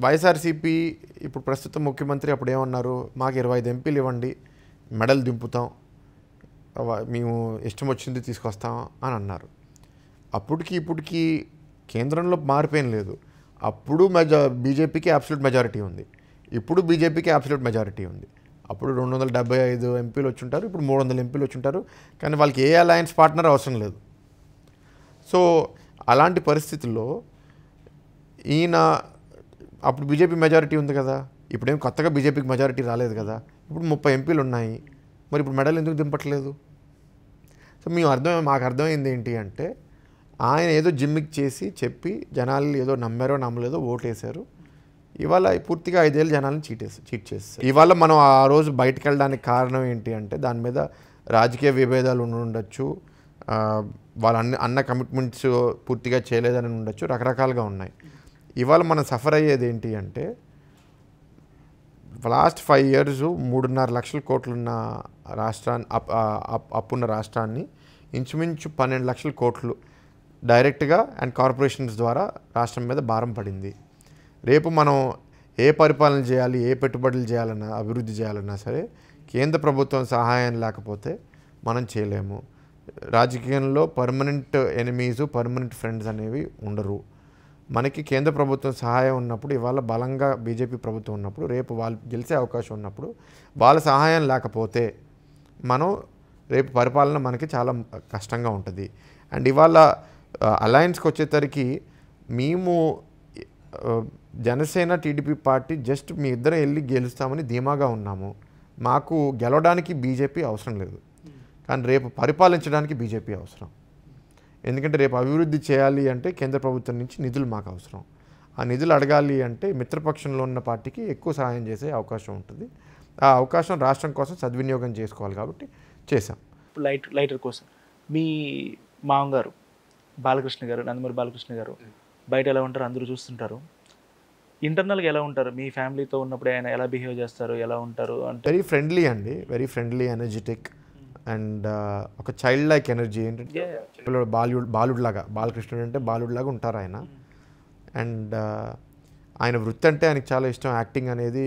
వైఎస్ఆర్సీపీ ఇప్పుడు ప్రస్తుత ముఖ్యమంత్రి అప్పుడు ఏమన్నారు, మాకు 25 ఎంపీలు ఇవ్వండి, మెడల్ దింపుతాం, మేము ఇష్టం వచ్చింది తీసుకొస్తాం అని అన్నారు. అప్పటికి ఇప్పటికీ కేంద్రంలో మార్పేం లేదు. అప్పుడు బీజేపీకి అబ్సల్యూట్ మెజారిటీ ఉంది, ఇప్పుడు బీజేపీకి అబ్సల్యూట్ మెజారిటీ ఉంది. అప్పుడు 275 ఎంపీలు వచ్చుంటారు, ఇప్పుడు 300 ఎంపీలు వచ్చుంటారు. కానీ వాళ్ళకి ఏ అలయన్స్ పార్ట్నర్ అవసరం లేదు. సో అలాంటి పరిస్థితుల్లో ఈయన అప్పుడు బీజేపీ మెజారిటీ ఉంది కదా, ఇప్పుడేం కొత్తగా బీజేపీకి మెజారిటీ రాలేదు కదా, ఇప్పుడు 30 ఎంపీలు ఉన్నాయి, మరి ఇప్పుడు మెడల్ ఎందుకు దింపట్లేదు? సో మాకు అర్థమైంది ఏంటి అంటే ఆయన ఏదో జిమ్మిక్ చేసి చెప్పి జనాలు ఏదో నమ్మారో నమ్మలేదో ఓటేశారు. ఇవాళ పూర్తిగా 5 ఏళ్ళు జనాలను చీట్ చేస్తారు. ఇవాళ మనం ఆ రోజు బయటకు వెళ్ళడానికి కారణం ఏంటి అంటే దాని మీద రాజకీయ విభేదాలు ఉండొచ్చు, వాళ్ళు అన్న కమిట్మెంట్స్ పూర్తిగా చేయలేదని ఉండొచ్చు, రకరకాలుగా ఉన్నాయి. ఇవాళ మనం సఫర్ అయ్యేది ఏంటి అంటే లాస్ట్ 5 years 3.5 లక్షల కోట్లున్న రాష్ట్రాన్ని అప్పున్న రాష్ట్రాన్ని ఇంచుమించు 12 లక్షల కోట్లు డైరెక్ట్గా అండ్ కార్పొరేషన్స్ ద్వారా రాష్ట్రం మీద భారం పడింది. రేపు మనం ఏ పరిపాలన చేయాలి, ఏ పెట్టుబడులు చేయాలన్నా, అభివృద్ధి చేయాలన్నా సరే కేంద్ర ప్రభుత్వం సహాయం లేకపోతే మనం చేయలేము. రాజకీయంలో పర్మనెంట్ ఎనిమీస్, పర్మనెంట్ ఫ్రెండ్స్ అనేవి ఉండరు. మనకి కేంద్ర ప్రభుత్వం సహాయం ఉన్నప్పుడు, ఇవాళ బలంగా బీజేపీ ప్రభుత్వం ఉన్నప్పుడు, రేపు వాళ్ళు గెలిచే అవకాశం ఉన్నప్పుడు వాళ్ళ సహాయం లేకపోతే మనం రేపు పరిపాలన మనకి చాలా కష్టంగా ఉంటుంది. అండ్ ఇవాళ అలయన్స్కి వచ్చేసరికి మేము జనసేన టీడీపీ పార్టీ జస్ట్ మీ ఇద్దరం వెళ్ళి గెలుస్తామని ధీమాగా ఉన్నాము. మాకు గెలవడానికి బీజేపీ అవసరం లేదు, కానీ రేపు పరిపాలించడానికి బీజేపీ అవసరం. ఎందుకంటే రేపు అభివృద్ధి చేయాలి అంటే కేంద్ర ప్రభుత్వం నుంచి నిధులు మాకు అవసరం. ఆ నిధులు అడగాలి అంటే మిత్రపక్షంలో ఉన్న పార్టీకి ఎక్కువ సహాయం చేసే అవకాశం ఉంటుంది. ఆ అవకాశం రాష్ట్రం కోసం సద్వినియోగం చేసుకోవాలి కాబట్టి చేశాం. లైటర్ కోసం మీ మామగారు బాలకృష్ణ గారు, నందమూరి బాలకృష్ణ గారు బయట ఎలా ఉంటారు అందరూ చూస్తుంటారు, ఇంటర్నల్గా ఎలా ఉంటారు? మీ ఫ్యామిలీతో ఉన్నప్పుడు ఆయన ఎలా బిహేవ్ చేస్తారు, ఎలా ఉంటారు అంటే? వెరీ ఫ్రెండ్లీ అండి, వెరీ ఫ్రెండ్లీ, ఎనర్జెటిక్ అండ్ ఒక చైల్డ్ లైక్ ఎనర్జీ. ఏంటంటే బాలకృష్ణుడు అంటే బాలుడిలాగా ఉంటారు ఆయన. అండ్ ఆయన వృత్తి అంటే ఆయనకి చాలా ఇష్టం, యాక్టింగ్ అనేది.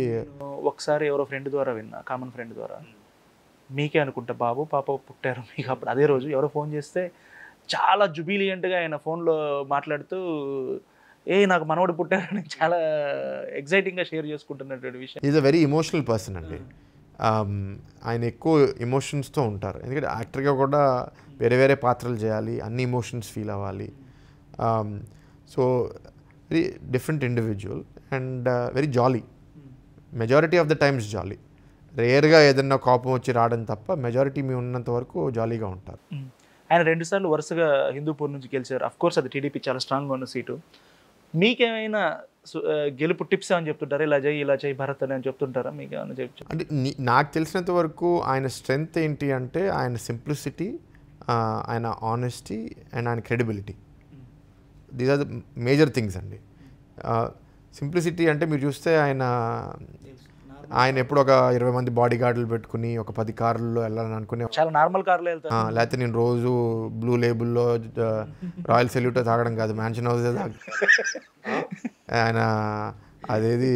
ఒకసారి ఎవరో ఫ్రెండ్ ద్వారా విన్నా, కామన్ ఫ్రెండ్ ద్వారా, మీకే అనుకుంటా బాబు పాప పుట్టారు మీకు అప్పుడు అదే రోజు ఎవరో ఫోన్ చేస్తే చాలా జుబిలియంట్గా ఆయన ఫోన్లో మాట్లాడుతూ నాకు మనవడు పుట్టారని చాలా ఎగ్జైటింగ్గా షేర్ చేసుకుంటున్నటువంటి విషయం. Is a very emotional person అండి. ఆయన ఎక్కువ ఎమోషన్స్తో ఉంటారు, ఎందుకంటే యాక్టర్గా కూడా వేరే వేరే పాత్రలు చేయాలి, అన్ని ఎమోషన్స్ ఫీల్ అవ్వాలి. So very different individual and very jolly. Majority of the times jolly. రేర్గా ఏదన్నా కోపం వచ్చి రావడం తప్ప మెజారిటీ మీ ఉన్నంత వరకు జాలీగా ఉంటారు. ఆయన 2 సార్లు వరుసగా హిందూపూర్ నుంచి గెలిచారు. అఫ్కోర్స్ అది టీడీపీ చాలా స్ట్రాంగ్గా ఉన్న సీటు. మీకేమైనా గెలుపు టిప్స్ ఏమని చెప్తుంటారా? ఇలా చేయి, ఇలా చేయి భరత్ అని చెప్తుంటారా? మీకు ఏమైనా చెప్పు. అంటే నాకు తెలిసినంత వరకు ఆయన స్ట్రెంగ్త్ ఏంటి అంటే ఆయన సింప్లిసిటీ, ఆయన ఆనెస్టీ అండ్ ఆయన credibility. These are the major things అండి. సింప్లిసిటీ అంటే మీరు చూస్తే ఆయన ఎప్పుడు ఒక 20 మంది బాడీ గార్డులు పెట్టుకుని ఒక 10 కార్లలో వెళ్ళాలని అనుకునే, చాలా నార్మల్ కార్లో వెళ్తారు. లేకపోతే నేను రోజు బ్లూ లేబుల్లో రాయల్ సెల్యూట్ తాగడం కాదు, మ్యాన్షన్ హౌస్ ఆయన అదేది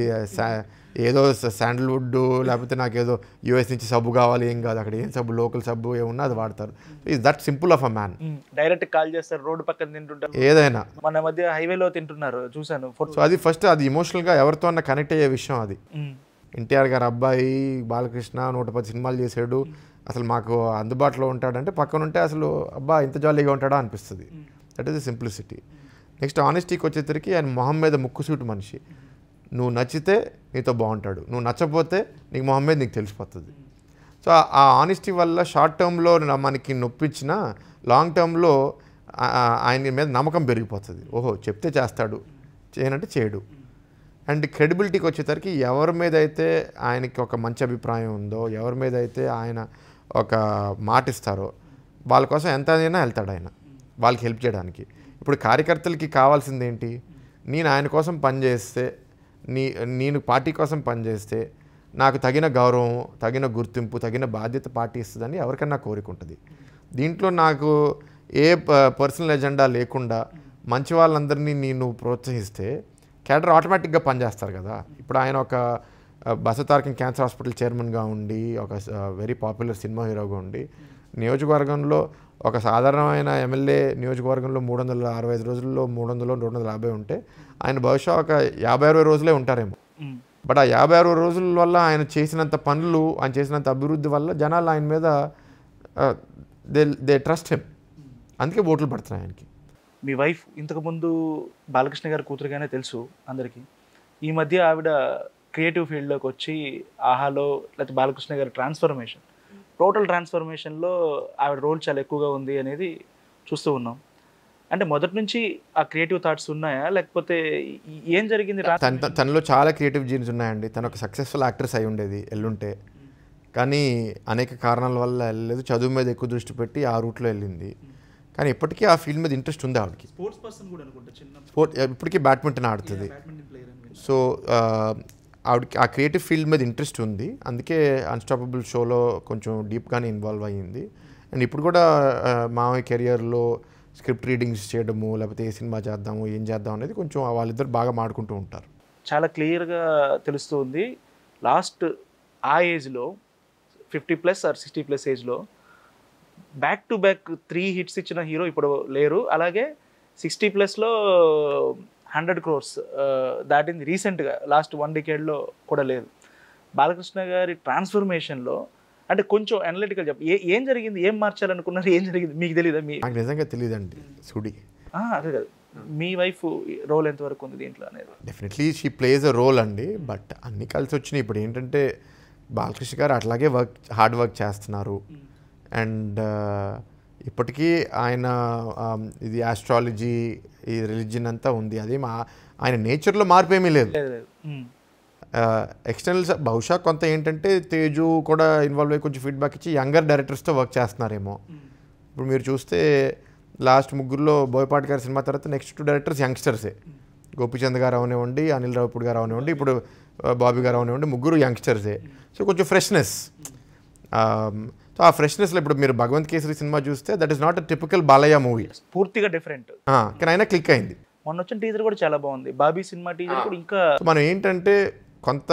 ఏదో శాండల్వుడ్ లేకపోతే నాకు ఏదో యూఎస్ నుంచి సబ్బు కావాలి ఏం కాదు, అక్కడ ఏం సబ్బు లోకల్ సబ్బు ఏమున్నా అది వాడతారు. Is that simple of a man. Direct call చేస్తారు, రోడ్డు పక్కన తింటుంటారు, ఏదైనా మన మధ్య హైవేలో తింటున్నారు చూసాను. సో అది ఫస్ట్, అది ఇమోషనల్గా ఎవరితో అన్న కనెక్ట్ అయ్యే విషయం అది. ఎన్టీఆర్ గారు అబ్బాయి బాలకృష్ణ 110 సినిమాలు చేశాడు, అసలు మాకు అందుబాటులో ఉంటాడంటే పక్కన ఉంటే అసలు అబ్బా ఇంత జాలీగా ఉంటాడా అనిపిస్తుంది. That is the simplicity. Next ఆనెస్టీకి వచ్చేసరికి ఆయన మొహం మీద ముక్కుసూటి మనిషి. నువ్వు నచ్చితే నీతో బాగుంటాడు, నువ్వు నచ్చపోతే నీకు మొహం మీద నీకు తెలిసిపోతుంది. సో ఆ ఆనెస్టీ వల్ల షార్ట్ టర్మ్లో మనకి నొప్పించిన లాంగ్ టర్మ్లో ఆయన మీద నమ్మకం పెరిగిపోతుంది. ఓహో చెప్తే చేస్తాడు, చేయనంటే చేయడు. అండ్ క్రెడిబిలిటీకి వచ్చేసరికి ఎవరి మీద అయితే ఆయనకి ఒక మంచి అభిప్రాయం ఉందో, ఎవరి మీద అయితే ఆయన ఒక మాట ఇస్తారో వాళ్ళ కోసం ఎంత అయినా వెళ్తాడు ఆయన, వాళ్ళకి హెల్ప్ చేయడానికి. ఇప్పుడు కార్యకర్తలకి కావాల్సింది ఏంటి? నేను ఆయన కోసం పనిచేస్తే, నేను పార్టీ కోసం పనిచేస్తే నాకు తగిన గౌరవం, తగిన గుర్తింపు, తగిన బాధ్యత పార్టీ ఇస్తుందని ఎవరికైనా కోరికుంటుంది. దీంట్లో నాకు ఏ పర్సనల్ ఎజెండా లేకుండా మంచి వాళ్ళందరినీ నేను ప్రోత్సహిస్తే క్యాడర్ ఆటోమేటిక్గా పనిచేస్తారు కదా. ఇప్పుడు ఆయన ఒక బసవతారకం క్యాన్సర్ హాస్పిటల్ చైర్మన్గా ఉండి, ఒక వెరీ పాపులర్ సినిమా హీరోగా ఉండి, నియోజకవర్గంలో ఒక సాధారణమైన ఎమ్మెల్యే నియోజకవర్గంలో 365 రోజుల్లో 300 250 ఉంటే ఆయన బహుశా ఒక 50-60 రోజులే ఉంటారేమో. బట్ ఆ 50-60 రోజుల వల్ల ఆయన చేసినంత పనులు, ఆయన చేసినంత అభివృద్ధి వల్ల జనాలు ఆయన మీద దే ట్రస్ట్ హిమ్, అందుకే ఓట్లు పడుతున్నాయి ఆయనకి. మీ వైఫ్ ఇంతకుముందు బాలకృష్ణ గారి కూతురుగానే తెలుసు అందరికీ. ఈ మధ్య ఆవిడ క్రియేటివ్ ఫీల్డ్లోకి వచ్చి ఆహాలో లేకపోతే బాలకృష్ణ గారి ట్రాన్స్ఫర్మేషన్, టోటల్ ట్రాన్స్ఫర్మేషన్లో ఆవిడ రోల్ చాలా ఎక్కువగా ఉంది అనేది చూస్తూ ఉన్నాం. అంటే మొదటి నుంచి ఆ క్రియేటివ్ థాట్స్ ఉన్నాయా, లేకపోతే ఏం జరిగింది? తనలో చాలా క్రియేటివ్ జీన్స్ ఉన్నాయండి. తను ఒక సక్సెస్ఫుల్ యాక్ట్రెస్ అయి ఉండేది ఎల్లుంటే, కానీ అనేక కారణాల వల్ల వెళ్ళలేదు. చదువు మీద ఎక్కువ దృష్టి పెట్టి ఆ రూట్లో వెళ్ళింది. కానీ ఇప్పటికీ ఆ ఫీల్డ్ మీద ఇంట్రెస్ట్ ఉంది ఆవిడకి. స్పోర్ట్ ఇప్పటికీ బ్యాడ్మింటన్ ఆడుతుంది. సో ఆవిడకి ఆ క్రియేటివ్ ఫీల్డ్ మీద ఇంట్రెస్ట్ ఉంది. అందుకే అన్స్టాపబుల్ షోలో కొంచెం డీప్గానే ఇన్వాల్వ్ అయ్యింది. అండ్ ఇప్పుడు కూడా మామయ్య కెరియర్లో స్క్రిప్ట్ రీడింగ్స్ చేయడము, లేకపోతే ఏ సినిమా చేద్దాము, ఏం చేద్దాం అనేది కొంచెం వాళ్ళిద్దరు బాగా మాడుకుంటూ ఉంటారు. చాలా క్లియర్గా తెలుస్తుంది. లాస్ట్ ఆ ఏజ్లో 50+ ఆర్ 60+ ఏజ్లో బ్యాక్ టు బ్యాక్ 3 హిట్స్ ఇచ్చిన హీరో ఇప్పుడు లేరు. అలాగే 60+లో 100 crores దాటింది రీసెంట్గా లాస్ట్ 1 decade కూడా లేదు. బాలకృష్ణ గారి ట్రాన్స్ఫర్మేషన్లో అంటే కొంచెం అనలిటికల్ ఏం జరిగింది, ఏం మార్చాలనుకున్నారు, ఏం జరిగింది మీకు తెలియదా? నాకు నిజంగా తెలియదండి సుడి. అదే కాదు, మీ వైఫ్ రోల్ ఎంతవరకు ఉంది దీంట్లో అనేది? Definitely she plays a role అండి. బట్ అన్ని కలిసి వచ్చినాయి. ఇప్పుడు ఏంటంటే బాలకృష్ణ గారు అట్లాగే హార్డ్ వర్క్ చేస్తున్నారు. అండ్ ఇప్పటికీ ఆయన ఇది ఆస్ట్రాలజీ, ఈ రిలీజియన్ అంతా ఉంది. అదే ఆయన నేచర్లో మార్పు ఏమీ లేదు. ఎక్స్టర్నల్స్ బహుశా కొంత ఏంటంటే తేజు కూడా ఇన్వాల్వ్ అయ్యి కొంచెం ఫీడ్బ్యాక్ ఇచ్చి యంగర్ డైరెక్టర్స్తో వర్క్ చేస్తున్నారేమో. ఇప్పుడు మీరు చూస్తే లాస్ట్ ముగ్గురులో బోయపాటి గారి సినిమా తర్వాత నెక్స్ట్ 2 డైరెక్టర్స్ యంగ్స్టర్సే. గోపిచంద్ గారు అవనివ్వండి, అనిల్ రావిపూడి గారు అవనివ్వండి, ఇప్పుడు బాబీ గారు అవనివ్వండి, ముగ్గురు యంగ్స్టర్సే. సో కొంచెం ఫ్రెష్నెస్. సో ఆ ఫ్రెష్నెస్లో ఇప్పుడు మీరు భగవంత్ కేసరి సినిమా చూస్తే that is not a typical Balayya movie, పూర్తిగా డిఫరెంట్. కానీ అయినా క్లిక్ అయింది. మొన్న వచ్చిన టీజర్ కూడా చాలా బాగుంది, బాబీ సినిమా టీజర్ కూడా. ఇంకా మనం ఏంటంటే కొంత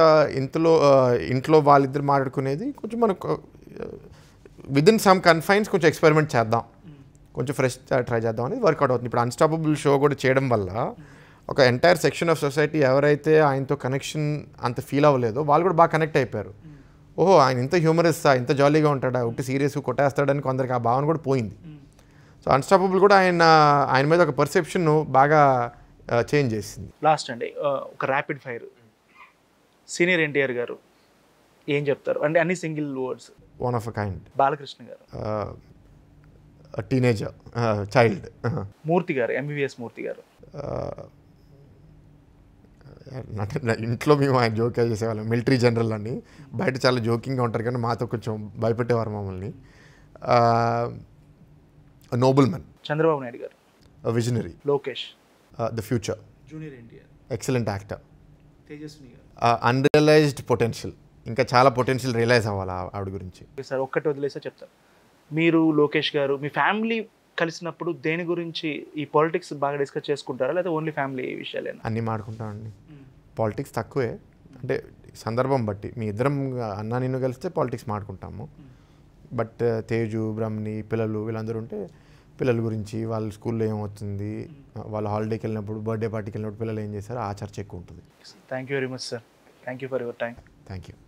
ఇంట్లో వాళ్ళిద్దరు మాట్లాడుకునేది కొంచెం మనకు విదిన్ సమ్ కన్ఫైన్స్ కొంచెం ఎక్స్పెరిమెంట్ చేద్దాం, కొంచెం ఫ్రెష్ ట్రై చేద్దాం అనేది వర్కౌట్ అవుతుంది. ఇప్పుడు అన్స్టాపబుల్ షో కూడా చేయడం వల్ల ఒక ఎంటైర్ సెక్షన్ ఆఫ్ సొసైటీ ఎవరైతే ఆయనతో కనెక్షన్ అంత ఫీల్ అవ్వలేదో వాళ్ళు కూడా బాగా కనెక్ట్ అయిపోయారు. ఓహో ఆయన ఇంత హ్యూమరస్సా, ఇంత జాలీగా ఉంటాడా, ఉట్టి సీరియస్ కొట్టేస్తాడని కొందరికి ఆ భావన కూడా పోయింది. సో అన్స్టాపబుల్ కూడా ఆయన మీద ఒక పర్సెప్షన్ బాగా చేంజ్ చేసింది. లాస్ట్ అండి ఒక ర్యాపిడ్ ఫైర్, సీనియర్ ఎన్టీఆర్ గారు ఏం చెప్తారు అంటే అన్ని single words? One of a kind. Balakrishna గారు టీనేజర్ చైల్డ్. మూర్తి గారు, ఎంబీబీఎస్ మూర్తి గారు. ఇంట్లో మేము ఆయన జోక్ చేసేవాళ్ళం, మిలిటరీ జనరల్ అని. బయట చాలా జోకింగ్గా ఉంటారు కానీ మాతో కొంచెం భయపెట్టేవారు మమ్మల్ని. Noble man Chandrababu Naidu garu. Visionary. Lokesh the future. Junior NTR excellent actor. Tejaswini garu. Unrealised potential, ఇంకా చాలా పొటెన్షియల్ రియలైజ్ అవ్వాలి ఆవిడ గురించి. సార్ ఒక్కటి వదిలేసా చెప్తారు, మీరు లోకేష్ గారు మీ ఫ్యామిలీ కలిసినప్పుడు దేని గురించి ఈ పాలిటిక్స్ బాగా డిస్కస్ చేసుకుంటారా లేదా ఓన్లీ ఫ్యామిలీ విషయాలేనా? అన్నీ మాడుకుంటామండి. పాలిటిక్స్ తక్కువే, అంటే సందర్భం బట్టి మీ ఇద్దరం అన్న నిన్ను కలిస్తే పాలిటిక్స్ మాట్లాడుకుంటాము. బట్ తేజు, బ్రహ్మని, పిల్లలు వీళ్ళందరూ ఉంటే పిల్లల గురించి, వాళ్ళ స్కూల్లో ఏమవుతుంది, వాళ్ళ హాలిడేకి వెళ్ళినప్పుడు, బర్త్డే పార్టీకి వెళ్ళినప్పుడు పిల్లలు ఏం చేశారో ఆ చర్చ ఎక్కువ ఉంటుంది. Thank you very much sir. Thank you for your time. Thank you.